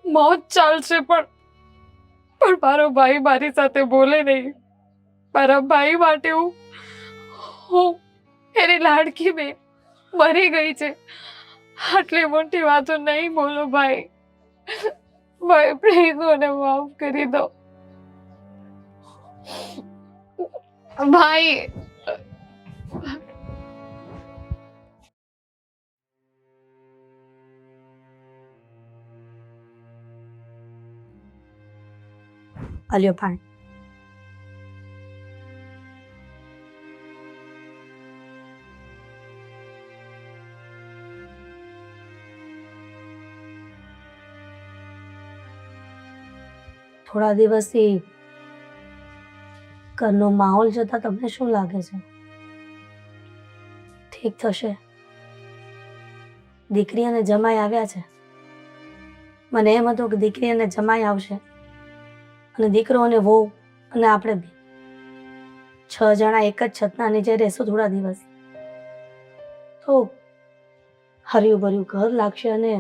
[SPEAKER 6] મોત ચાલશે, પણ મારો ભાઈ મારી સાથે બોલે નહીં. મારા ભાઈ માટે હું એની લાડકી બેન મરી ગઈ છે. આટલી મોટી વાતો નહીં બોલો ભાઈ. ભાઈ પ્લીઝ મને માફ કરી દો ભાઈ.
[SPEAKER 3] અલ્યો પાણી. થોડા દિવસથી ઘરનો માહોલ જોતા તમને શું લાગે છે? ઠીક થશે? દીકરી અને જમાઈ આવ્યા છે. મને એમ હતું કે દીકરી અને જમાઈ આવશે અને દીકરો અને વહુ અને આપણે બી 6 જણા એક જ છતના નીચે રહેશું થોડા દિવસ, તો હર્યું ભર્યું ઘર લાગશે અને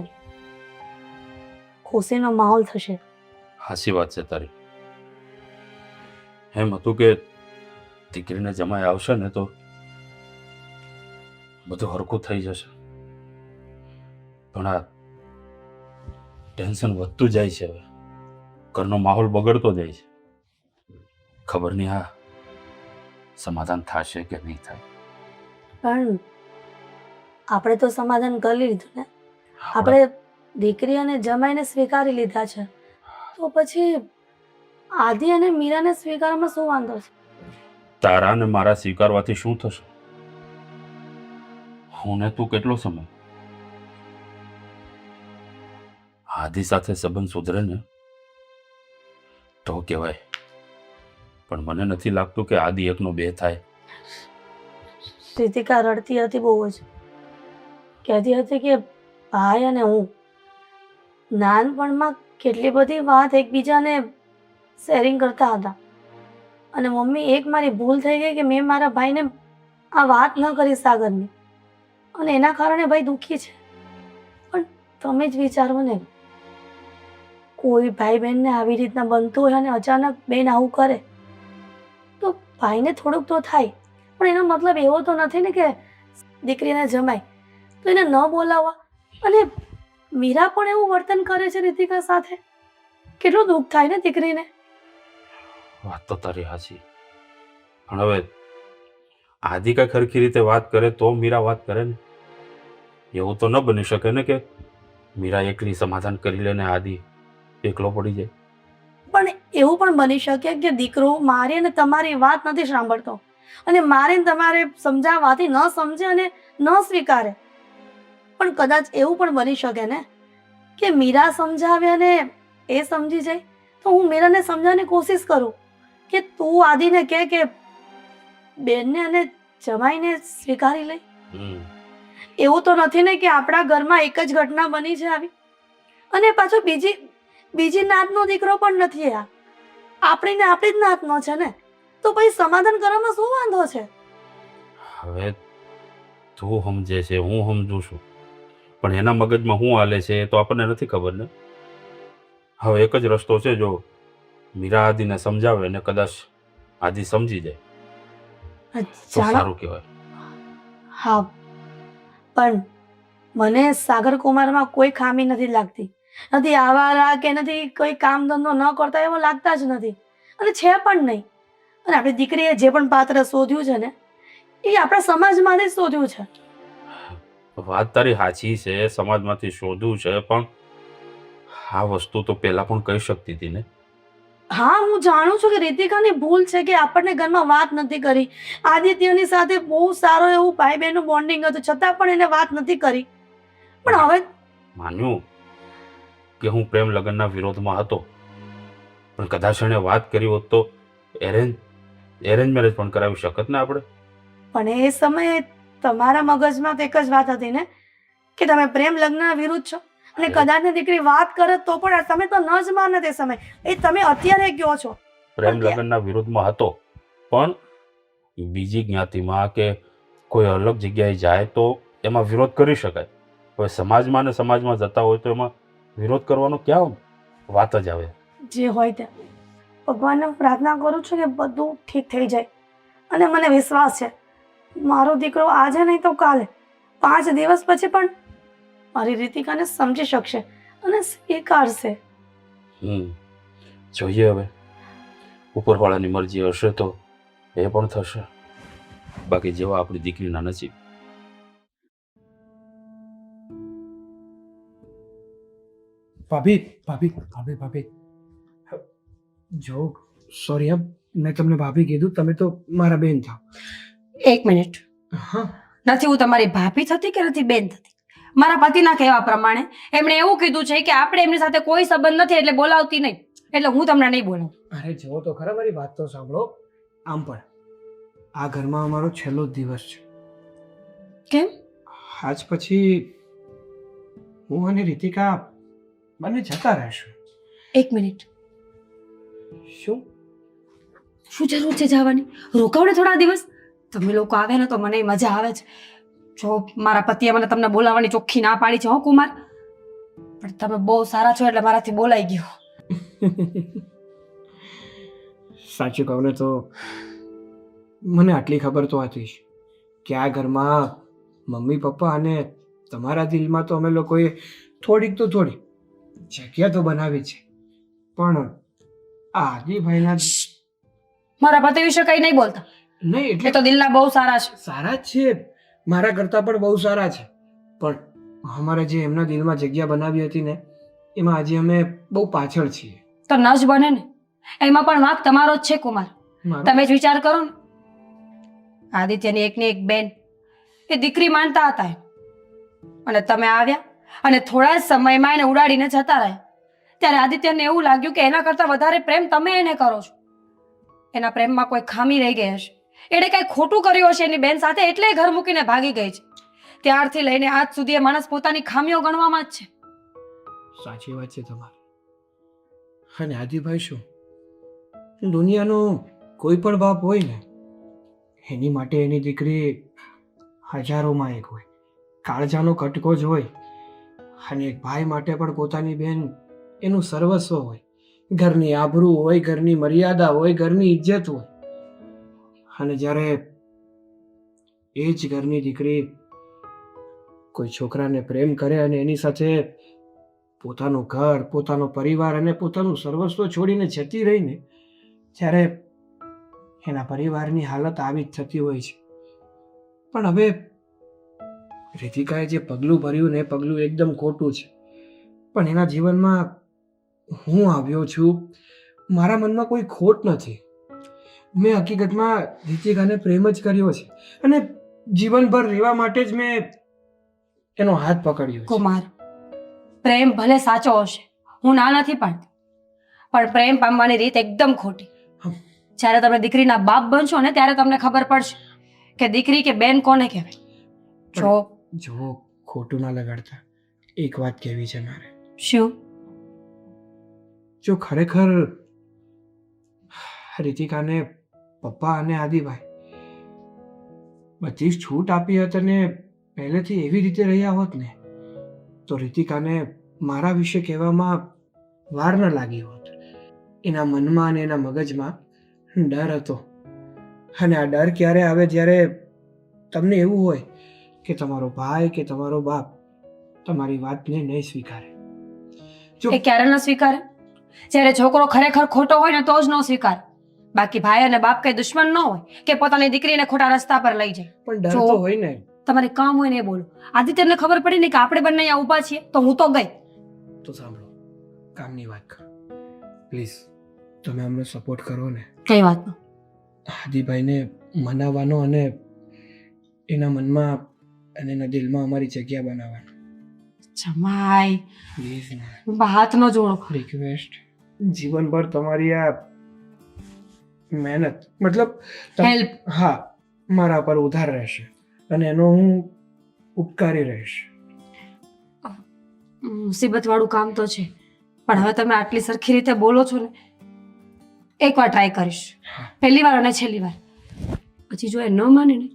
[SPEAKER 3] ખુશીનો માહોલ થશે.
[SPEAKER 1] હાસી વાત છે તારી. એમ હતું કે દીકરીને જમાઈ આવશે ને તો બધું હરખું થઈ જશે, પણ આ ટેન્શન વધતું જાય છે. હવે ઘરનો માહોલ બગડતો જાય છે. ખબર નહીં આ સમાધાન થશે કે નહીં થાય.
[SPEAKER 3] પણ આપણે તો સમાધાન કરી લીધું ને. આપણે દીકરી અને જમાઈને સ્વીકારી લીધા છે, તો પછી આદિ અને મીરાને સ્વીકારવામાં શું વાંધો છે?
[SPEAKER 1] તારા ને મારા સ્વીકારવાથી શું થશે? હું ને તું કેટલો સમય આદિ સાથે સંબંધ સુધરે ને તો કહેવાય, પણ મને નથી લાગતું કે આદિ 1 નો 2 થાય.
[SPEAKER 3] રીતિકા રડતી હતી બહુ જ, કહેતી હતી કે ભાઈ અને હું નાનપણમાં કેટલી બધી વાત એકબીજાને શેરિંગ કરતા હતા, અને મમ્મી એક મારી ભૂલ થઈ ગઈ કે મેં મારા ભાઈને આ વાત ન કરી સાગરની, અને એના કારણે ભાઈ દુઃખી છે. પણ તમે જ વિચારો ને, કોઈ ભાઈ બહેનને આવી રીતના બનતું હોય અને અચાનક બેન આવું કરે તો ભાઈને થોડુંક તો થાય, પણ એનો મતલબ એવો તો નથી ને કે દીકરીને જમાય તો એને ન બોલાવવા. અને મીરા પણ એવું વર્તન કરે છે રીતિકા સાથે, કેટલું દુઃખ થાય ને દીકરીને.
[SPEAKER 1] વાત તો તારી હાચી, પણ હવે આદિ કઈ ખરખી રીતે વાત કરે તો મીરા વાત કરે ને. એવું તો ન બની શકે ને કે મીરા એકલી સમાધાન કરી લે ને આદિ એકલો પડી જાય.
[SPEAKER 3] પણ એવું પણ બની શકે કે દીકરો મારી અને તમારી વાત નથી સાંભળતો અને મારે ને તમારે સમજાવવાથી ન સમજે અને ન સ્વીકારે. પણ કદાચ એવું પણ બની શકે ને કે મીરા સમજાવે અને એ સમજી જાય, તો હું મીરાને સમજાવવાની કોશિશ કરું કે તું આદિને કહે કે બેનને અને જમાઈને સ્વીકારી લે. એવું તો નથી ને કે આપણા ઘરમાં એક જ ઘટના બની છે આવી, અને પાછો બીજી નાતનો દીકરો પણ નથી. આ આપણી જ નાતનો છે ને, તો પછી સમાધાન કરવામાં શું વાંધો છે?
[SPEAKER 1] હવે તું સમજે છે, હું સમજુ છું, પણ એના મગજમાં શું હાલે છે એ તો આપણને નથી ખબર ને. હવે એક જ રસ્તો છે, જો મીરા આદિને સમજાવે ને કદાચ આદિ સમજી જાય તો સારું કહેવાય.
[SPEAKER 3] હા, પણ મને સાગર કુમારમાં કોઈ ખામી નથી લાગતી, નથી આવારા કે નથી કોઈ કામ ધંધો ન કરતા એવો લાગતા જ નથી, અને છે પણ નહીં. અને આપણી દીકરીએ જે પણ પાત્ર શોધ્યું છે ને એ આપણા સમાજમાંથી જ શોધ્યું છે.
[SPEAKER 1] વાત તારી સાચી છે, સમાજમાંથી શોધવું છે, પણ આ વસ્તુ તો પહેલા પણ કહી શકતી હતી ને.
[SPEAKER 3] હા, હું જાણું છું કે રીતિકાની ભૂલ છે કે આપણને ઘરમાં વાત નથી કરી. આદિત્યની સાથે બહુ સારો એવું ભાઈ બહેનનું બોન્ડિંગ હતું, છતાં પણ એને વાત નથી કરી. પણ હવે
[SPEAKER 1] માન્યું, કે હું પ્રેમ લગ્નના વિરોધમાં હતો, પણ કદાચ એણે વાત કરી હોત તો એરેન્જ મેરેજ પણ કરાવી શકત ને આપણે.
[SPEAKER 3] પણ એ સમયે તમારા મગજમાં તો એક જ વાત હતી ને કે તમે પ્રેમ લગ્નના વિરુદ્ધ છો, અને કદાચ ને દીકરી વાત કરે તો પણ તમે તો ન જ માને તે સમય. એ તમે અત્યારે કહો છો
[SPEAKER 1] પ્રેમ લગ્નના વિરુદ્ધમાં હતો, પણ બીજી જ્ઞાતિમાં કે કોઈ અલગ જગ્યાએ જાય તો એમાં વિરોધ કરી શકાય. હવે સમાજમાં ને સમાજમાં જતા હોય તો એમાં વિરોધ કરવાનો ક્યાં વાત જ આવે.
[SPEAKER 3] જે હોય તે ભગવાનને પ્રાર્થના કરું છું કે બધું ઠીક થઈ જાય, અને મને વિશ્વાસ છે મારો દીકરો આજે નહીં તો કાલે 5 દિવસ પછી પણ મારી રીતિકાને સમજી શકશે અને સ્વીકારશે.
[SPEAKER 1] જોઈએ હવે, ઉપરવાળાની મરજી હશે તો એ પણ થશે, બાકી જેવા આપણી દીકરીના નસીબ.
[SPEAKER 5] ભાભી ભાભી ભાભી ભાભી જો સોરી, મેં તમને ભાભી કીધું, તમે તો મારા બેન થાવ.
[SPEAKER 6] એક મિનિટ.
[SPEAKER 5] હા,
[SPEAKER 6] નથી હું તમારી ભાભી થતી કે નથી બેન થતી. મારા પતિના કહેવા પ્રમાણે એમણે એવું કીધું છે કે આપણે એમની સાથે કોઈ સંબંધ નથી એટલે બોલાવતી નહીં, એટલે હું તમને નહીં બોલાવું.
[SPEAKER 5] અરે જો તો ખરા, મારી વાત તો સાંભળો. આમ પણ આ ઘરમાં અમારો છેલ્લો જ દિવસ છે.
[SPEAKER 6] કેમ?
[SPEAKER 5] આજ પછી હું અને રીતિકા બંને જતા રહેશું.
[SPEAKER 6] એક મિનિટ.
[SPEAKER 5] શું
[SPEAKER 6] શું જરૂર છે જવાની? રોકાવ ને થોડા દિવસ. તમે લોકો આવે ને તો મને મજા આવે છે. જો મારા પતિએ મને તમને બોલાવવાની ચોખ્ખી ના પાડી છે હો કુમાર, પણ તમે બહુ સારા છો એટલે મારાથી બોલાઈ ગયું.
[SPEAKER 5] સાચું કહું ને તો મને આટલી ખબર તો હતી જ કે આ ઘરમાં મમ્મી પપ્પા અને તમારા દિલમાં તો અમે લોકોએ થોડીક તો થોડી જગ્યા તો બનાવી છે, પણ આ આદિભાઈના
[SPEAKER 6] મારા પતિ વિશે કઈ નહીં બોલતા.
[SPEAKER 5] નહીં
[SPEAKER 6] એ
[SPEAKER 5] એટલે
[SPEAKER 6] તો દિલના બહુ સારા છે.
[SPEAKER 5] સારા જ છે, મારા કરતાં પણ બહુ સારા છે, પણ અમારે જે એમના દિલમાં જગ્યા બનાવી હતી ને એમાં આજે અમે બહુ પાછળ છીએ.
[SPEAKER 6] તો ન જ બને ને, એમાં પણ વાંક તમારો જ છે કુમાર.
[SPEAKER 5] મારો-
[SPEAKER 6] તમે જ વિચાર કરો ને. આદિત્યની એકની એક બેન એ દીકરી માનતા હતા એને. અને તમે આવ્યા અને થોડા જ સમયમાં એને ઉડાડીને જતા રહ્યા. ત્યારે આદિત્યને એવું લાગ્યું કે એના કરતાં વધારે પ્રેમ તમે એને કરો છો. એના પ્રેમમાં કોઈ ખામી રહી ગઈ હશે, એણે કંઈ ખોટું કર્યું હશે એની બેન સાથે, એટલે એ ઘર મૂકીને ભાગી ગઈ છે. ત્યારથી લઈને આજ સુધી એ માણસ પોતાની ખામીઓ ગણવામાં જ છે.
[SPEAKER 5] સાચી વાત છે તમારી. અને આદિભાઈ શું, દુનિયાનો કોઈ પણ બાપ હોય ને એની માટે એની દીકરી હજારોમાં એક હોય, કાળજાનો કટકો જ હોય. અને એક ભાઈ માટે પણ પોતાની બેન એનું સર્વસ્વ હોય. ઘરની આબરૂ હોય, ઘરની મર્યાદા હોય, ઘરની ઇજ્જત હોય. અને જ્યારે એ જ ઘરની દીકરી કોઈ છોકરાને પ્રેમ કરે અને એની સાથે પોતાનું ઘર, પોતાનો પરિવાર અને પોતાનું સર્વસ્વ છોડીને જતી રહીને, ત્યારે એના પરિવારની હાલત આવી જ થતી હોય છે. પણ હવે રીતિકાએ જે પગલું ભર્યું ને એ પગલું એકદમ ખોટું છે, પણ એના જીવનમાં હું આવ્યો છું, મારા મનમાં કોઈ ખોટ નથી. મેં હકીકતમાં રીતિકાને પ્રેમ જ કર્યો છે અને જીવનભર રહેવા માટે જ મેં એનો હાથ પકડ્યો છે.
[SPEAKER 6] કુમાર, પ્રેમ ભલે સાચો હશે, હું ના નથી પાડતી, પણ પ્રેમ પામવાની રીત એકદમ ખોટી. જ્યારે તમે દીકરીના બાપ બનશો ને ત્યારે તમને ખબર પડશે કે દીકરી કે બેન કોને કહેવાય.
[SPEAKER 5] જો ખોટું ના લગાડતા, એક વાત કહેવી છે મારે.
[SPEAKER 6] શું?
[SPEAKER 5] જો ખરેખર રીતિકાને પપ્પા અને આદિભાઈ બધી જ છૂટ આપી હોત અને પહેલેથી એવી રીતે રહ્યા હોત ને, તો રીતિકાને મારા વિશે કહેવામાં વાર ન લાગી હોત. એના મનમાં અને એના મગજમાં ડર હતો, અને આ ડર ક્યારે આવે જ્યારે તમને એવું હોય કે તમારો ભાઈ કે તમારો બાપ તમારી વાતને નહીં સ્વીકારે.
[SPEAKER 6] એ ક્યારે ન સ્વીકારે? જ્યારે છોકરો ખરેખર ખોટો હોય ને તો જ ન સ્વીકારે. બાકી ભાઈ અને બાપ કઈ દુશ્મન ન હોય કે પોતાની દીકરીને ખોટા રસ્તા પર લઈ જાય.
[SPEAKER 5] પણ ડર તો હોય ને.
[SPEAKER 6] તમારે કામ હોય ને એ બોલો. આદિત્યને ખબર પડી ને કે આપણે બંને અહીંયા ઊભા છીએ તો હું તો ગઈ.
[SPEAKER 5] તો સાંભળો, કામની વાત કરો પ્લીઝ. તમે અમને સપોર્ટ કરો ને.
[SPEAKER 6] કઈ વાતનો?
[SPEAKER 5] આદિભાઈને મનાવવાનો અને એના મનમાં અને એના દિલમાં અમારી જગ્યા બનાવવાનો.
[SPEAKER 6] જમાઈ
[SPEAKER 5] પ્લીઝ
[SPEAKER 6] હાથ ન જોડો.
[SPEAKER 5] રિક્વેસ્ટ, જીવનભર તમારી આ મહેનત મતલબ
[SPEAKER 6] હેલ્પ.
[SPEAKER 5] હા, મારા પર ઉધાર રહેશે અને એનો હું ઉપકારી રહીશ.
[SPEAKER 6] મુસીબત વાળું કામ તો છે, પણ હવે તમે આટલી સરખી રીતે બોલો છો ને, એકવાર ટ્રાય કરીશ, પહેલી વાર અને છેલ્લી વાર. પછી જો એ ન માને ને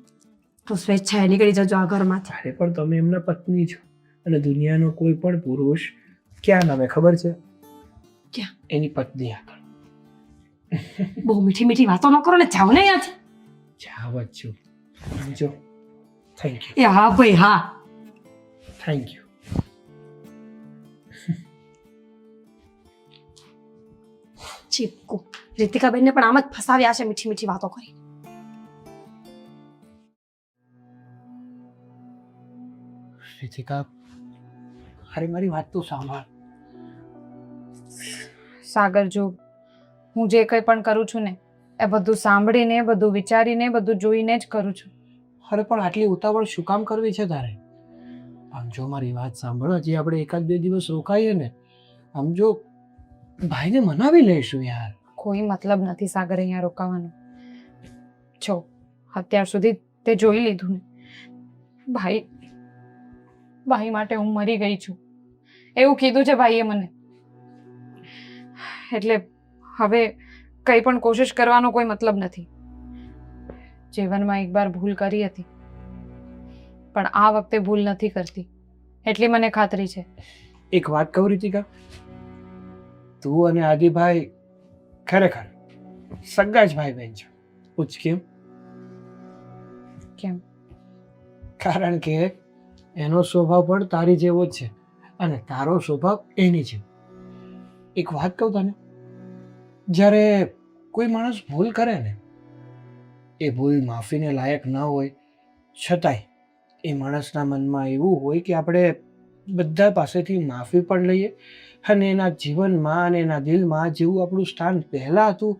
[SPEAKER 6] તો સ્વેચ્છાએ નીકળી જજો આ ઘરમાંથી.
[SPEAKER 5] અરે પણ તમે એમના પત્ની છો અને દુનિયાનો કોઈ પણ પુરુષ ક્યાં નમે ખબર છે?
[SPEAKER 6] ક્યાં?
[SPEAKER 5] એની પત્ની આગળ.
[SPEAKER 6] બહુ મીઠી મીઠી વાતો ન કરો ને, જાઓ ને અહીંયાથી.
[SPEAKER 5] જાવ જ છું. સમજો? Thank you.
[SPEAKER 6] એ હા ભાઈ હા.
[SPEAKER 5] Thank you.
[SPEAKER 6] ચીપકુ રીતિકાબેનને પણ આમ જ ફસાવ્યા છે મીઠી મીઠી વાતો કરી.
[SPEAKER 5] રીતિકા, અરે મારી વાત તો સાંભળ.
[SPEAKER 4] સાગર, જો હું જે કંઈ પણ કરું છું ને એ બધું સાંભળીને, બધું વિચારીને, બધું જોઈને જ કરું છું.
[SPEAKER 5] અરે પણ આટલી ઉતાવળ શું કામ કરવી છે તારે? આમ જો મારી વાત સાંભળ, હજી આપણે એકાદ બે દિવસ રોકાઈએ ને, આમ જો ભાઈને મનાવી લઈશું યાર.
[SPEAKER 4] કોઈ મતલબ નથી સાગર અહીંયા રોકાવાનો. જો અત્યાર સુધી તે જોઈ લીધું ને, ભાઈ માટે હું મરી ગઈ છું એવું કીધું છે ભાઈએ મને. એટલે હવે કંઈ પણ કોશિશ કરવાનો કોઈ મતલબ નથી. જીવનમાં એકવાર ભૂલ કરી હતી, પણ આ વખતે ભૂલ નથી કરતી એટલી મને ખાતરી છે.
[SPEAKER 5] એક વાત કહું રીતિકા, તું અને આદિભાઈ ખરેખર સગા જ ભાઈ બહેન છો. પૂછ કેમ?
[SPEAKER 4] કેમ?
[SPEAKER 5] કારણ કે એનો સ્વભાવ પણ તારી જેવો જ છે અને તારો સ્વભાવ એની જેવો. એક વાત કહું તને, જ્યારે કોઈ માણસ ભૂલ કરે ને, એ ભૂલ માફીને લાયક ન હોય છતાંય એ માણસના મનમાં એવું હોય કે આપણે બધા પાસેથી માફી પણ લઈએ અને એના જીવનમાં અને એના દિલમાં જેવું આપણું સ્થાન પહેલાં હતું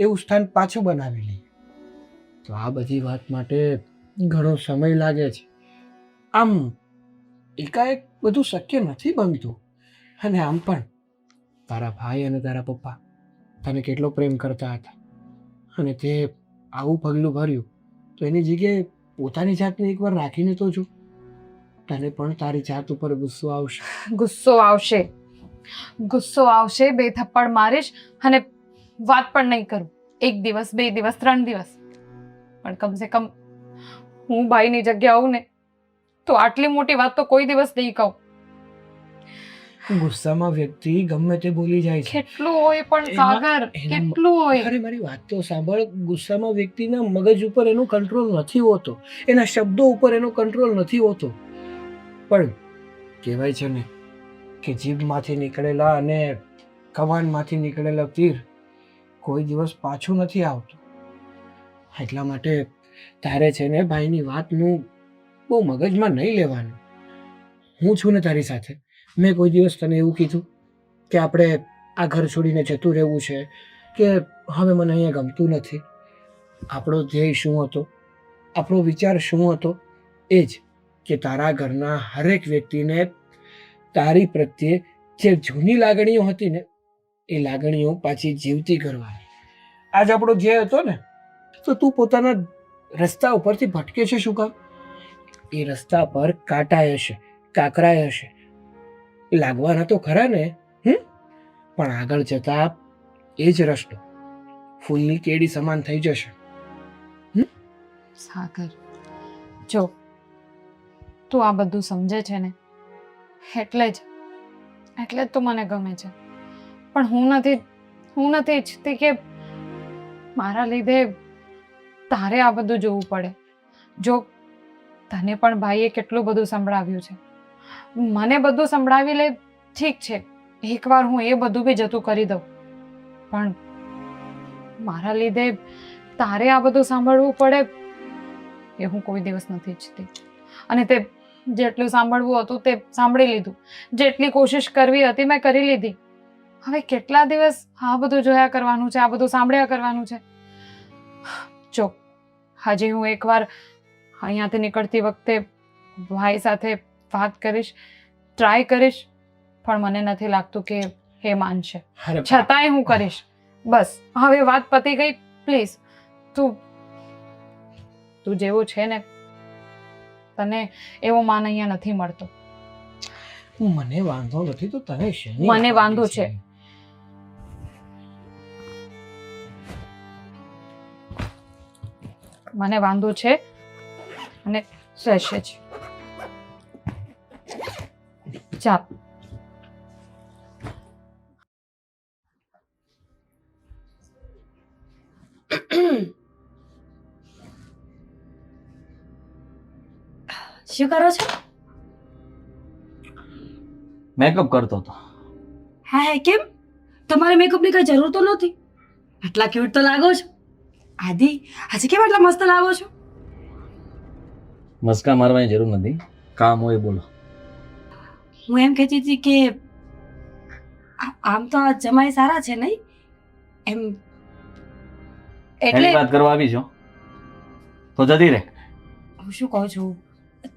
[SPEAKER 5] એવું સ્થાન પાછું બનાવી લઈએ. તો આ બધી વાત માટે ઘણો સમય લાગે છે. આમ એકાએક બધું શક્ય નથી બનતું. અને આમ પણ તારા ભાઈ અને તારા પપ્પા તને કેટલો પ્રેમ કરતા હતા અને તે આવું પગલું ભર્યું, તો એની જગ્યાએ પોતાની જાતને એકવાર રાખીને તો જો. તને પણ તારી જાત ઉપર ગુસ્સો આવશે.
[SPEAKER 4] ગુસ્સો આવશે, ગુસ્સો આવશે. 2 થપ્પડ મારીશ અને વાત પણ નહીં કરું. 1 દિવસ, 2 દિવસ, 3 દિવસ, પણ કમસે કમ હું ભાઈની જગ્યા આવું ને તો આટલી મોટી વાત તો કોઈ દિવસ નહીં કહું.
[SPEAKER 5] ગુસ્સામાં વ્યક્તિ ગમે તે બોલી જાય છે.
[SPEAKER 4] કેટલું હોય પણ સાગર, કેટલું હોય.
[SPEAKER 5] અરે મારી વાત તો સાંભળ, ગુસ્સામાં વ્યક્તિના મગજ ઉપર એનો કંટ્રોલ નથી હોતો, એના શબ્દો ઉપર એનો કંટ્રોલ નથી હોતો. પણ કહેવાય છે ને કે જીભમાંથી નીકળેલા અને કમાનમાંથી નીકળેલા તીર કોઈ દિવસ પાછું નથી આવતું. એટલા માટે તારે છે ને ભાઈની વાતનું બહુ મગજમાં નહીં લેવાનું. હું છું ને તારી સાથે. મેં કોઈ દિવસ તને એવું કીધું કે આપણે આ ઘર છોડીને જતું રહેવું છે કે હવે મને અહીંયા ગમતું નથી? આપણો ધ્યેય શું હતો, આપણો વિચાર શું હતો? એ જ કે તારા ઘરના હરેક વ્યક્તિને તારી પ્રત્યે જે જૂની લાગણીઓ હતી ને એ લાગણીઓ પાછી જીવતી કરવાની. આજ આપણો ધ્યેય હતો ને, તો તું પોતાના રસ્તા ઉપરથી ભટકે છે શું કામ? એ રસ્તા પર કાંટા હશે, કાંકરા હશે, લાગવાના તો ખરા ને, પણ આગળ જતા એ જ રસ્તો ફૂલની કેડી સમાન થઈ જશે.
[SPEAKER 4] સાગર, જો તું આ બધું સમજે છે ને એટલે જ તું મને ગમે છે. પણ હું નથી ઈચ્છતી કે મારા લીધે તારે આ બધું જોવું પડે. જો તને પણ ભાઈએ કેટલું બધું સંભળાવ્યું છે, મને બધું સંભળાવી લે, ઠીક છે, એકવાર હું એ બધું બી જતું કરી દઉં, પણ મારા લીધે તારે આ બધું સાંભળવું પડે એ હું કોઈ દિવસ નથી ઈચ્છતી. અને તે જેટલું સાંભળવું હતું તે સાંભળી લીધું, જેટલી કોશિશ કરવી હતી મેં કરી લીધી. હવે કેટલા દિવસ આ બધું જોયા કરવાનું છે, આ બધું સાંભળ્યા કરવાનું છે? જો હજી હું એકવાર અહીંયાથી નીકળતી વખતે ભાઈ સાથે વાત કરીશ ટ્રાય કરીશ, પણ મને નથી લાગતું કે એ માનશે.
[SPEAKER 5] અરે
[SPEAKER 4] છતાંય હું કરીશ. બસ હવે વાત પતી ગઈ. પ્લીઝ તું તું જેવો છે ને, તને એવો માન અહીંયા નથી મળતો.
[SPEAKER 5] મને વાંધો નથી તો તને શેની
[SPEAKER 4] મને વાંધો છે. મને વાંધો છે અને રહેશે જ. ચાલ.
[SPEAKER 3] શું કરો છો?
[SPEAKER 2] મેકઅપ કરતો હતો.
[SPEAKER 3] હા હે, કેમ? તમારે મેકઅપની કઈ જરૂર તો નથી. આટલા ક્યુટ તો લાગો છો. આદિ, આજે કેમ આટલા મસ્ત લાગો છો?
[SPEAKER 2] મસ્કા મારવાની જરૂર નથી, કામ હોય બોલો.
[SPEAKER 3] હું એમ કહેતી હતી કે આમ તો આ જમાઈ સારા છે નહીં? એમ એટલે
[SPEAKER 2] એની વાત કરવા આવી છો તો જતી રહે.
[SPEAKER 3] હું શું કહું છું,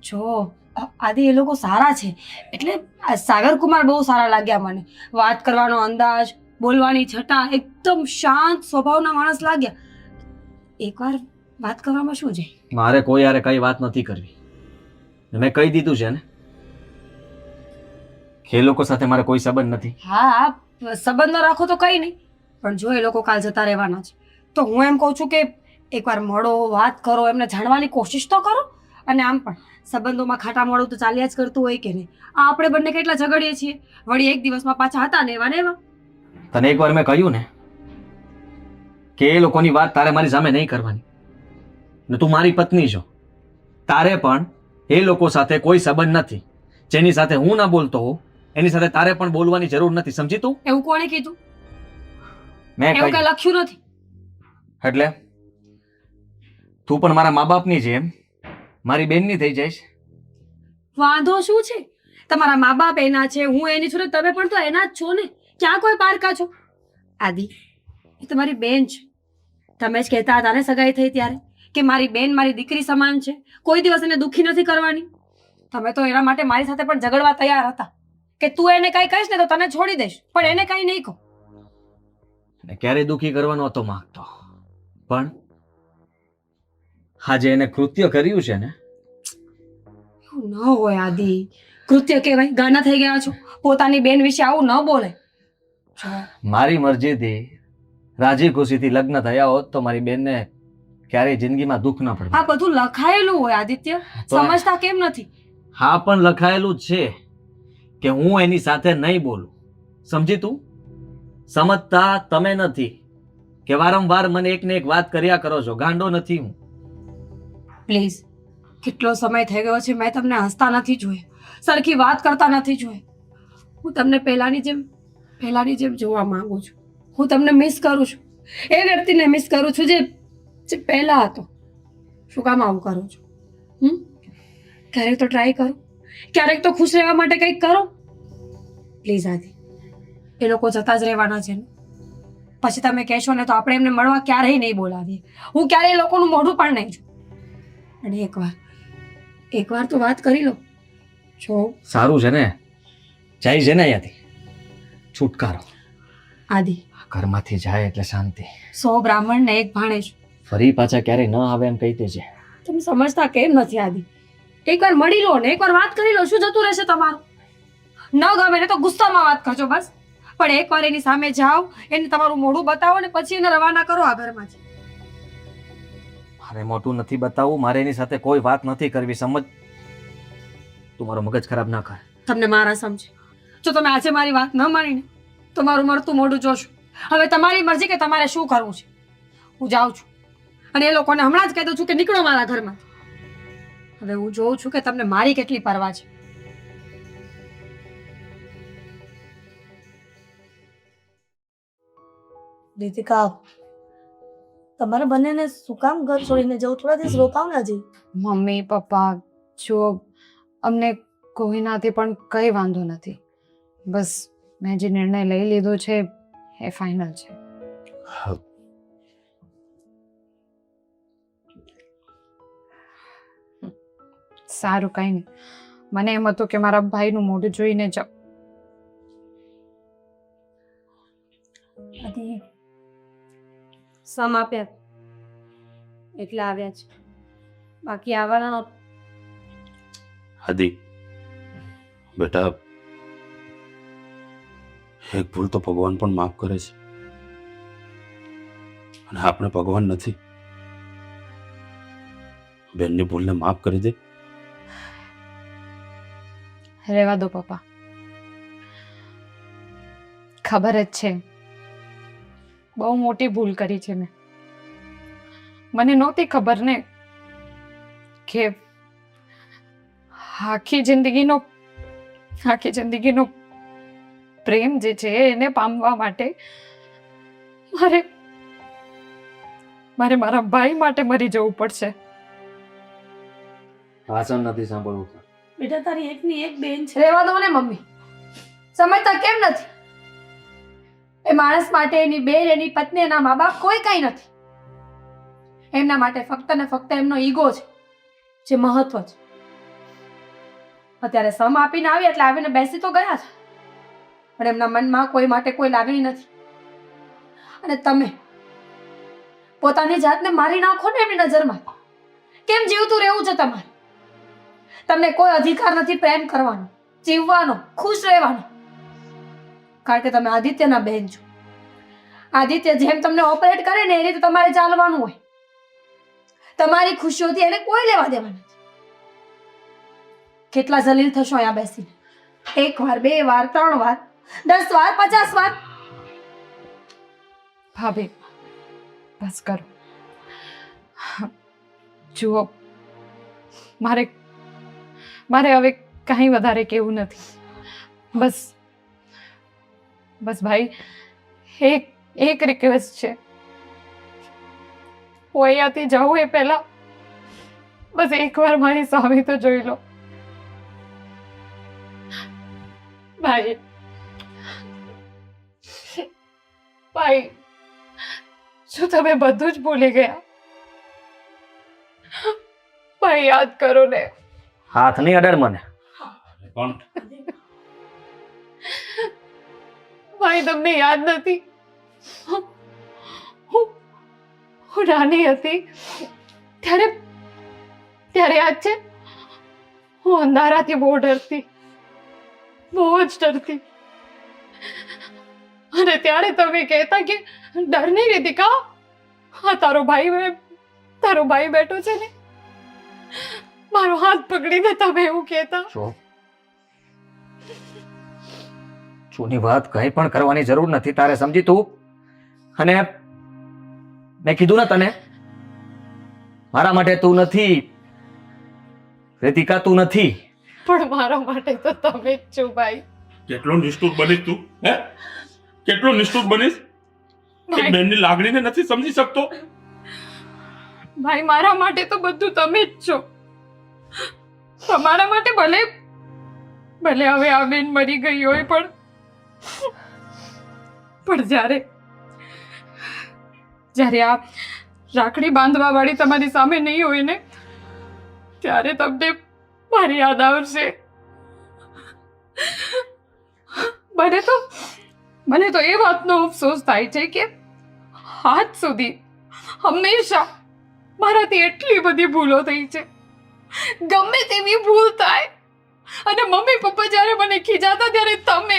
[SPEAKER 3] જો આદિ એ લોકો સારા છે એટલે આ સાગર કુમાર બહુ સારા લાગ્યા મને. વાત કરવાનો અંદાજ, બોલવાની છટા, એકદમ શાંત સ્વભાવના માણસ લાગ્યા. એકવાર વાત કરવામાં શું છે?
[SPEAKER 2] મારે કોઈ યારે કઈ વાત નથી કરવી. મેં કહી દીધું છે ને કે એ લોકો સાથે મારે કોઈ સંબંધ નથી.
[SPEAKER 3] હા, સંબંધ ન રાખો તો કંઈ નહીં, પણ જો એ લોકો કાલ જતા રહેવાના છે તો હું એમ કહું છું કે એકવાર મળો, વાત કરો, એમને જાણવાની કોશિશ તો કરો. અને આમ પણ સંબંધોમાં ખાટા મોડું તો ચાલ્યા જ કરતું હોય કે નહીં? આ આપણે બંને કેટલા ઝઘડીએ છીએ, વળી એક દિવસમાં પાછા હતા ને એવા ને એવા.
[SPEAKER 2] તને એકવાર મેં કહ્યું ને કે એ લોકોની વાત તારે મારી સામે નહીં કરવાની. ને તું મારી પત્ની છો, તારે પણ એ લોકો સાથે કોઈ સંબંધ નથી. જેની સાથે હું ના બોલતો હોઉં એની સાથે તારે પણ બોલવાની જરૂર નથી. સમજી તું?
[SPEAKER 3] એવું કોણે કીધું?
[SPEAKER 2] મેં
[SPEAKER 3] એવું કઈ
[SPEAKER 2] કહ્યું
[SPEAKER 3] લખ્યું નથી.
[SPEAKER 2] એટલે તું પણ મારા મા બાપની જેમ મારી બેનની થઈ જઈશ.
[SPEAKER 3] વાંધો શું છે? તમારા મા બાપ એના છે, હું એની છું, ને તમે પણ તો એના જ છો ને. ક્યાં કોઈ પારકા છો? આદિ, એ તમારી બેન છે. તમે જ કહેતા હતા ને સગાઈ થઈ ત્યારે કે મારી બેન મારી દીકરી સમાન છે, કોઈ દિવસ એને દુઃખી નથી કરવાની. તમે તો એના માટે મારી સાથે પણ ઝઘડવા તૈયાર હતા કે તું એને કઈ કહીશ ને તો તને છોડી દઈશ, પણ એને કઈ નહીં કહો.
[SPEAKER 2] ને ક્યારેય દુઃખી કરવાનો હતો માંગતો, પણ આજે એને કૃત્ય કર્યું છે ને.
[SPEAKER 3] એવું ન હોય આદિ, કૃત્ય કહેવાય? ગાના થઈ ગયા છો. પોતાની બેન વિશે આવું ન બોલે. જો,
[SPEAKER 2] મારી મરજીથી રાજી ખુશીથી લગ્ન થયા હોત તો મારી બેનને ક્યારેય જિંદગીમાં દુઃખ ન પડે.
[SPEAKER 3] આ બધું લખાયેલું હોય આદિત્ય,
[SPEAKER 2] તો-
[SPEAKER 3] સમજતા કેમ નથી?
[SPEAKER 2] હા, પણ લખાયેલું જ છે કે હું એની સાથે નહીં બોલું. સમજી તું? સમજતા તમે નથી કે વારંવાર મને એક ને એક વાત કર્યા કરો છો. ગાંડો નથી હું.
[SPEAKER 3] પ્લીઝ, કેટલો સમય થઈ ગયો છે મેં તમને હસતા નથી જોયા, સરખી વાત કરતા નથી જોયા. હું તમને પહેલાની જેમ જોવા માંગુ છું. હું તમને મિસ કરું છું, એ વ્યક્તિને મિસ કરું છું જે પહેલા હતો. શું કામ આવું કરો છો? ક્યારેક તો ટ્રાય કરો, ક્યારેક તો ખુશ રહેવા માટે કંઈક કરો. પ્લીઝ આદિ, એ લોકો જતા જ રહેવાના છે ને. પછી તમે કહેશો ને તો આપણે એમને મળવા ક્યારેય નહીં બોલાવીએ. હું ક્યારેય એ લોકોનું મોઢું પણ નહીં જોઉં. અને એકવાર તો વાત કરી લો. જો
[SPEAKER 2] સારું છે ને, જાય છે ને અહીંયાથી. છુટકારો.
[SPEAKER 3] આદિ,
[SPEAKER 2] ઘરમાંથી જાય એટલે શાંતિ.
[SPEAKER 3] 100 બ્રાહ્મણ ને એક ભાણેજ.
[SPEAKER 2] ફરી પાછા ક્યારેય ન આવે એમ કહી દેજે.
[SPEAKER 3] તમે સમજતા કેમ નથી આદિ? એકવાર મળી લો ને, એકવાર વાત કરી લો, શું જતું રહેશે તમારું? ન ગમે ને તો ગુસ્સામાં વાત કરજો બસ, પણ એકવાર એની સામે જાઓ, એને તમારું મોઢું બતાવો ને પછી એને રવાના કરો આ ઘરમાંથી.
[SPEAKER 2] મારે મોટું નથી બતાવવું, મારે એની સાથે કોઈ વાત નથી કરવી. સમજ? તું મારો મગજ ખરાબ ના કર.
[SPEAKER 3] તમને મારા સમજે. જો તમે આજે મારી વાત ન માનીને તો મારું મરતું મોઢું જોશું. હવે તમારી મરજી કે તમારે શું કરવું છે. હું જાઉં છું અને એ લોકોને હમણાં જ કહી દઉં છું કે નીકળો મારા ઘરમાં. હવે હું જોઉં છું કે તમને મારી કેટલી પરવા છે. દીતિકા, તમારે બંનેને શું કામ ઘર છોડીને જવું? થોડા દિવસ રોકાવ ને હજી.
[SPEAKER 4] મમ્મી પપ્પા, જો અમને કોઈનાથી પણ કંઈ વાંધો નથી. બસ મેં જે નિર્ણય લઈ લીધો છે એ ફાઇનલ છે. સારું, કંઈ નહીં. મને એમ હતું કે મારા ભાઈનું મોઢું જોઈને જાઉં.
[SPEAKER 6] આદિ સમ આપ્યા એટલે આવ્યા છે, બાકી આવવાના નહોતા.
[SPEAKER 1] આદિ બેટા, એક ભૂલ તો ભગવાન પણ માફ કરે છે, અને આપણે ભગવાન નથી. બેનની ભૂલને માફ કરી દે.
[SPEAKER 4] રહેવા દો પપ્પા. ખબર જ છે બહુ મોટી ભૂલ કરી છે મેં. મને નહોતી ખબર ને કે આખી જિંદગીનો પ્રેમ જે છે એને પામવા માટે મારે મારા ભાઈ માટે મરી જવું પડશે.
[SPEAKER 2] ભાષણ નથી સાંભળવું.
[SPEAKER 3] બેટા તારી એકની એક બેન છે.
[SPEAKER 6] રહેવા દો ને મમ્મી, સમજતા કેમ નથી? એ માણસ માટે એની બેન, એની પત્ની, એના મા બાપ કોઈ કઈ નથી. એમના માટે ફક્ત ને ફક્ત એમનો ઈગો છે જે મહત્વ છે. અત્યારે સમ આપીને આવી એટલે આવીને બેસી તો ગયા છે, પણ એમના મનમાં કોઈ માટે કોઈ લાગણી નથી. અને તમે પોતાની જાતને મારી નાખો ને એમની નજરમાં. કેમ જીવતું રહેવું છે તમારે? તમને કોઈ અધિકાર નથી પ્રેમ કરવાનો, જીવવાનો, ખુશ રહેવાનો. કારણ કે તમે આદિત્યના બહેન છો. આદિત્ય જેમ તમને ઓપરેટ કરે ને એ રીતે તમારે ચાલવાનું હોય. તમારી ખુશીઓથી એને કોઈ લેવા દેવા નથી. કેટલા જલીલ થશો અહીંયા બેસીને? 1 વાર, 2 વાર, 3 વાર, 10 વાર, 50 વાર.
[SPEAKER 4] ભાભી બસ કરો. જુઓ, મારે હવે કંઈ વધારે કહેવું નથી. બસ ભાઈ, એક રિક્વેસ્ટ છે. હું અહીંયાથી જાઉં એ પહેલા બસ એકવાર મારી સામે તો જોઈ લો. ભાઈ શું તમે બધું જ ભૂલી ગયા? ભાઈ યાદ કરો ને.
[SPEAKER 2] હાથ નહીં અડાડ મને.
[SPEAKER 1] પણ
[SPEAKER 4] ભાઈ તમને યાદ નથી? હું નાની હતી ત્યારે યાદ છે? હું અંધારાથી બહુ ડરતી, બહુ જ ડરતી. અને ત્યારે તમે કહેતા કે ડર નહીં રીતિકા, હા તારો ભાઈ બેઠો છે ને. મારો હાથ પકડીને તમે એવું કહેતા.
[SPEAKER 2] જૂની વાત કઈ પણ કરવાની જરૂર નથી તારે, સમજી તું? અને મેં કીધું ને તને, મારા માટે તું નથી રીતિકા, તું નથી.
[SPEAKER 4] પણ મારા માટે તો તમે જ છો ભાઈ.
[SPEAKER 1] કેટલો નિષ્ઠુર બનીશ તું? હે, કેટલો નિષ્ઠુર બનીશ? એક બેનની લાગણીને નથી સમજી શકતો?
[SPEAKER 4] ભાઈ મારા માટે તો બધું તમે જ છો. તમારા માટે ભલે હવે આ બેન મરી ગઈ હોય, પણ જ્યારે આ રાખડી બાંધવા વાળી તમારી સામે નહીં હોય ને, ત્યારે તમને મારી યાદ આવશે. મને તો એ વાતનો અફસોસ થાય છે કે આજ સુધી હંમેશા મારાથી એટલી બધી ભૂલો થઈ છે. ગમે તેવી ભૂલ થાય અને મમ્મી પપ્પા જ્યારે મને ખીજાતા ત્યારે તમે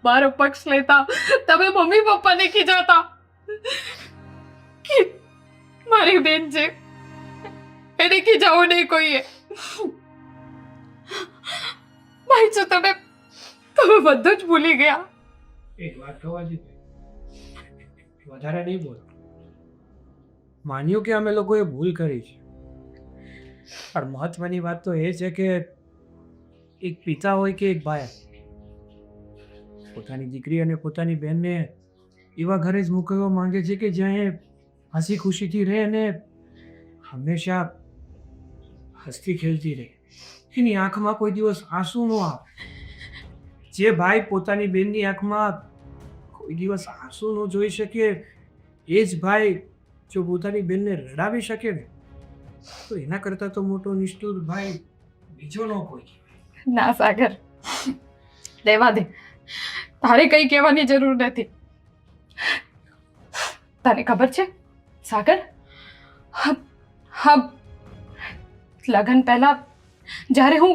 [SPEAKER 4] મારો પક્ષ લેતા, તમે મમ્મી પપ્પાને ખીજાતા કે મારી બેન છે એને ખીજાવું નહીં કોઈએ. ભાઈ જો તમે બધું જ ભૂલી ગયા.
[SPEAKER 5] એક વાત કહેવા દે, વધારે નહીં બોલ. માન્યું કે અમે લોકોએ ભૂલ કરી છે, પણ મહત્વની વાત તો એ છે કે એક પિતા હોય કે એક ભાઈ પોતાની દીકરી અને પોતાની બહેનને એવા ઘરે જ મોકલવા માંગે છે કે જ્યાં એ હસી ખુશીથી રહે અને હંમેશા હસતી ખેલતી રહે. એની આંખમાં કોઈ દિવસ આંસુ ન આવે. જે ભાઈ પોતાની બહેનની આંખમાં કોઈ દિવસ આંસુ ન જોઈ શકે, એ જ ભાઈ જો પોતાની બહેનને રડાવી શકે ને, તો એના કરતાં તો મોટો નિષ્ઠુર ભાઈ બીજો ન કોઈ.
[SPEAKER 6] ના સાગર, રહેવા દે. તારે કંઈ કહેવાની જરૂર નથી. તને ખબર છે સાગર, હા, લગ્ન પહેલા જ્યારે હું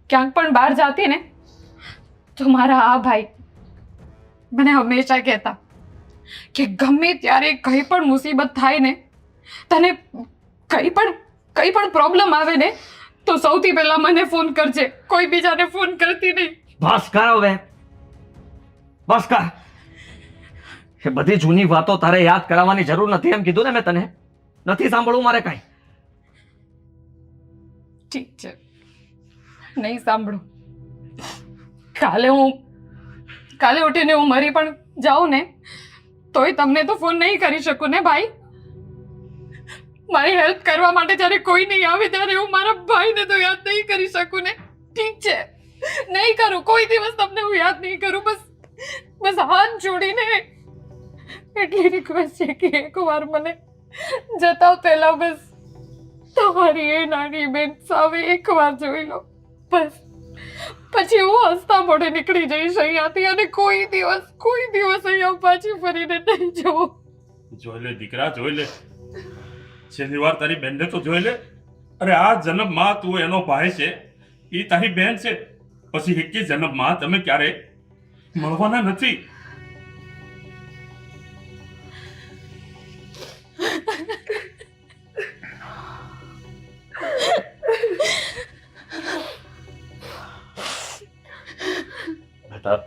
[SPEAKER 6] ક્યાંક પણ બહાર જાતી ને તો મારા આ ભાઈ મને હંમેશા કહેતા કે ગમે ત્યારે કંઈ પણ મુસીબત થાય ને, તને કંઈ પણ પ્રોબ્લેમ આવે ને તો સૌથી પહેલા મને ફોન કરજે, કોઈ બીજાને ફોન કરતી નહીં.
[SPEAKER 2] બસ કર હવે, બસ કર. એ બધી જૂની વાતો તારે યાદ કરાવવાની જરૂર નથી એમ કીધું ને મેં તને. નથી સાંભળવું મારે કાંઈ.
[SPEAKER 6] ઠીક છે, નહીં સાંભળું. કાલે ઉઠીને હું મરી પણ જાઉં ને તોય તમને તો ફોન નહીં કરી શકું ને ભાઈ. મારી હેલ્પ કરવા માટે જ્યારે કોઈ નહીં આવે ત્યારે હું મારા ભાઈને તો યાદ નહીં કરી શકું ને. ઠીક છે, નહીં કરું, કોઈ દિવસ તમને હું યાદ નહીં કરું. બસ હાથ જોડીને એટલી રિક્વેસ્ટ છે કે એકવાર મને જતા પહેલા બસ તમારી એ નાની બેન સામે એકવાર જોઈ લો. બસ પછી હું હસતા મોઢે નીકળી જઈશ અહીંયાથી અને કોઈ દિવસ અહીંયા પાછી ફરીને નહીં જવું.
[SPEAKER 1] જોઈ લે દીકરા, જોઈ લે. છેલ્લી વાર તારી બેનને તો જોઈ લે. અરે આ જન્મમાં તું એનો ભાઈ છે, એ તારી બેન છે. પછી એકે જન્મમાં તમે ક્યારે મળવાના નથી. બેટા,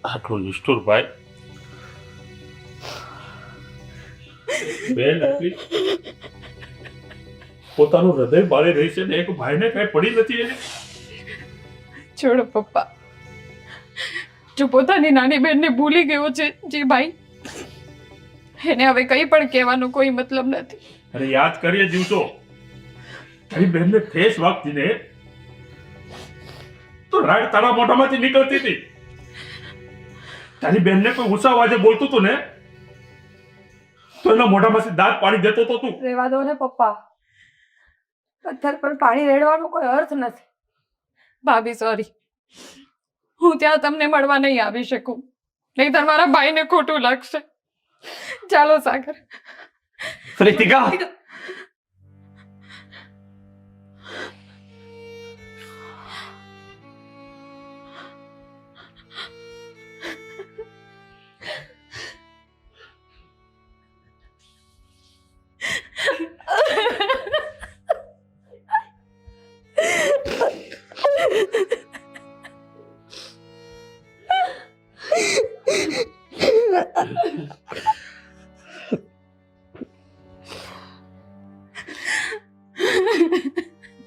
[SPEAKER 1] આટલું નિષ્ઠુર ભાઈ બેન એટલી પોતાનું હૃદય બાળી રહી છે ને એક ભાઈને કઈ પડી નથી એને.
[SPEAKER 6] છોડો પપ્પા, જો પોતાની નાની બેનને ભૂલી ગયો છે જે ભાઈ, એને હવે કંઈ પણ કહેવાનો કોઈ મતલબ નથી.
[SPEAKER 1] અરે યાદ કરીએ દિવસો, તારી બેનને ઠેસ વાગતી ને તો રાડ તારા મોઢામાંથી નીકળતી હતી. તારી બેનને કોઈ ઊંચા અવાજે બોલતું હતું ને તો એના મોઢામાંથી દાંત પાડી દેતો તો તું.
[SPEAKER 6] રહેવા દો ને પપ્પા, પથ્થર પર પાણી રેડવાનો કોઈ અર્થ નથી. ભાભી સોરી, હું ત્યાં તમને મળવા નહીં આવી શકું, નહીંતર મારા ભાઈને ખોટું લાગશે. ચાલો સાગર.
[SPEAKER 2] રીતિકા,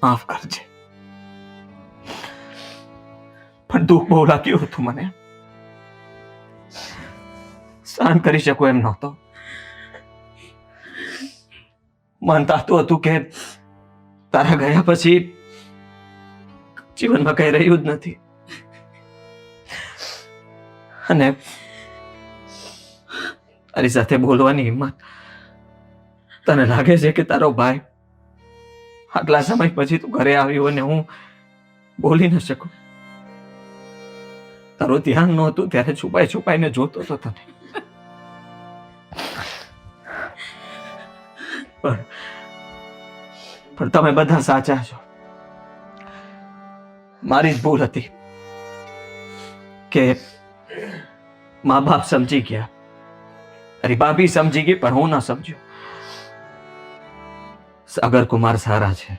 [SPEAKER 2] માફ કરજે, પણ દુઃખ બહુ લાગ્યું હતું મને. સહન કરી શકું એમ નહોતો. મન તાતું હતું કે તારા ગયા પછી જીવનમાં કઈ રહ્યું જ નથી. અને તારી સાથે બોલવાની હિંમત, તને લાગે છે કે તારો ભાઈ આટલા સમય પછી તું ઘરે આવ્યો અને હું બોલી ન શકું? તારું ધ્યાન નહોતું ત્યારે છુપાઈને જોતો હતો તને. પણ તમે બધા સાચા છો. મારી જ ભૂલ હતી કે મા બાપ સમજી ગયા, અરે ભાભી સમજી ગઈ પણ હું ના સમજ્યો. સાગર કુમાર સારા છે,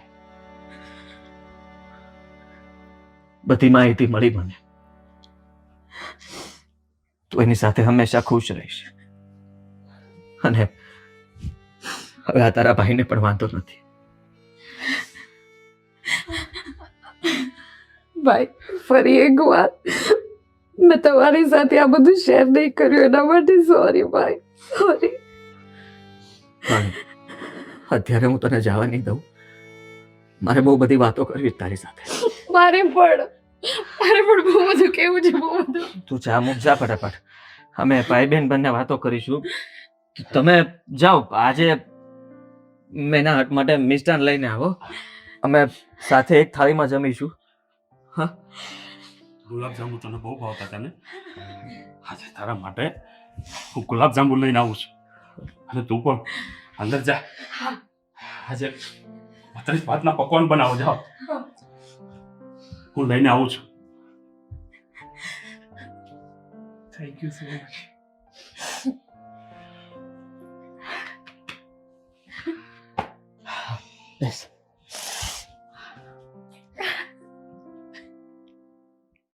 [SPEAKER 2] બધી માહિતી મળી મને. તું એની સાથે હંમેશા ખુશ રહીશ અને હવે આ તારા ભાઈને પણ વાંધો નથી.
[SPEAKER 6] ભાઈ, ફરી એકવાર મેં તમારી સાથે આ બધું શેર નહીં કર્યું એના માટે સોરી ભાઈ, સોરી.
[SPEAKER 2] પણ અત્યારે હું તને જવા નહીં દઉં. મારે બહુ બધી વાતો કરવી છે તારી સાથે.
[SPEAKER 6] મારે પણ બહુ બધું કેવું છે, બહુ બધું.
[SPEAKER 2] તું ચા મૂક, જા ફટાફટ. અમે ભાઈ બહેન બંને વાતો કરીશું. તમે જાઓ આજે મેના હટ માટે મિષ્ટાન લઈને આવો અમે સાથે એક થાળીમાં જમીશું.
[SPEAKER 1] ગુલાબજાંબુ તને બહુ ભાવતા તને આજે તારા માટે હું ગુલાબજાંબુ લઈને આવું છું અને તું પણ અંદર જા. આજે 32 ભાતના પકવાન બનાવો જાઓ. હું લઈને આવું છું.
[SPEAKER 5] Thank you so much.
[SPEAKER 2] Base.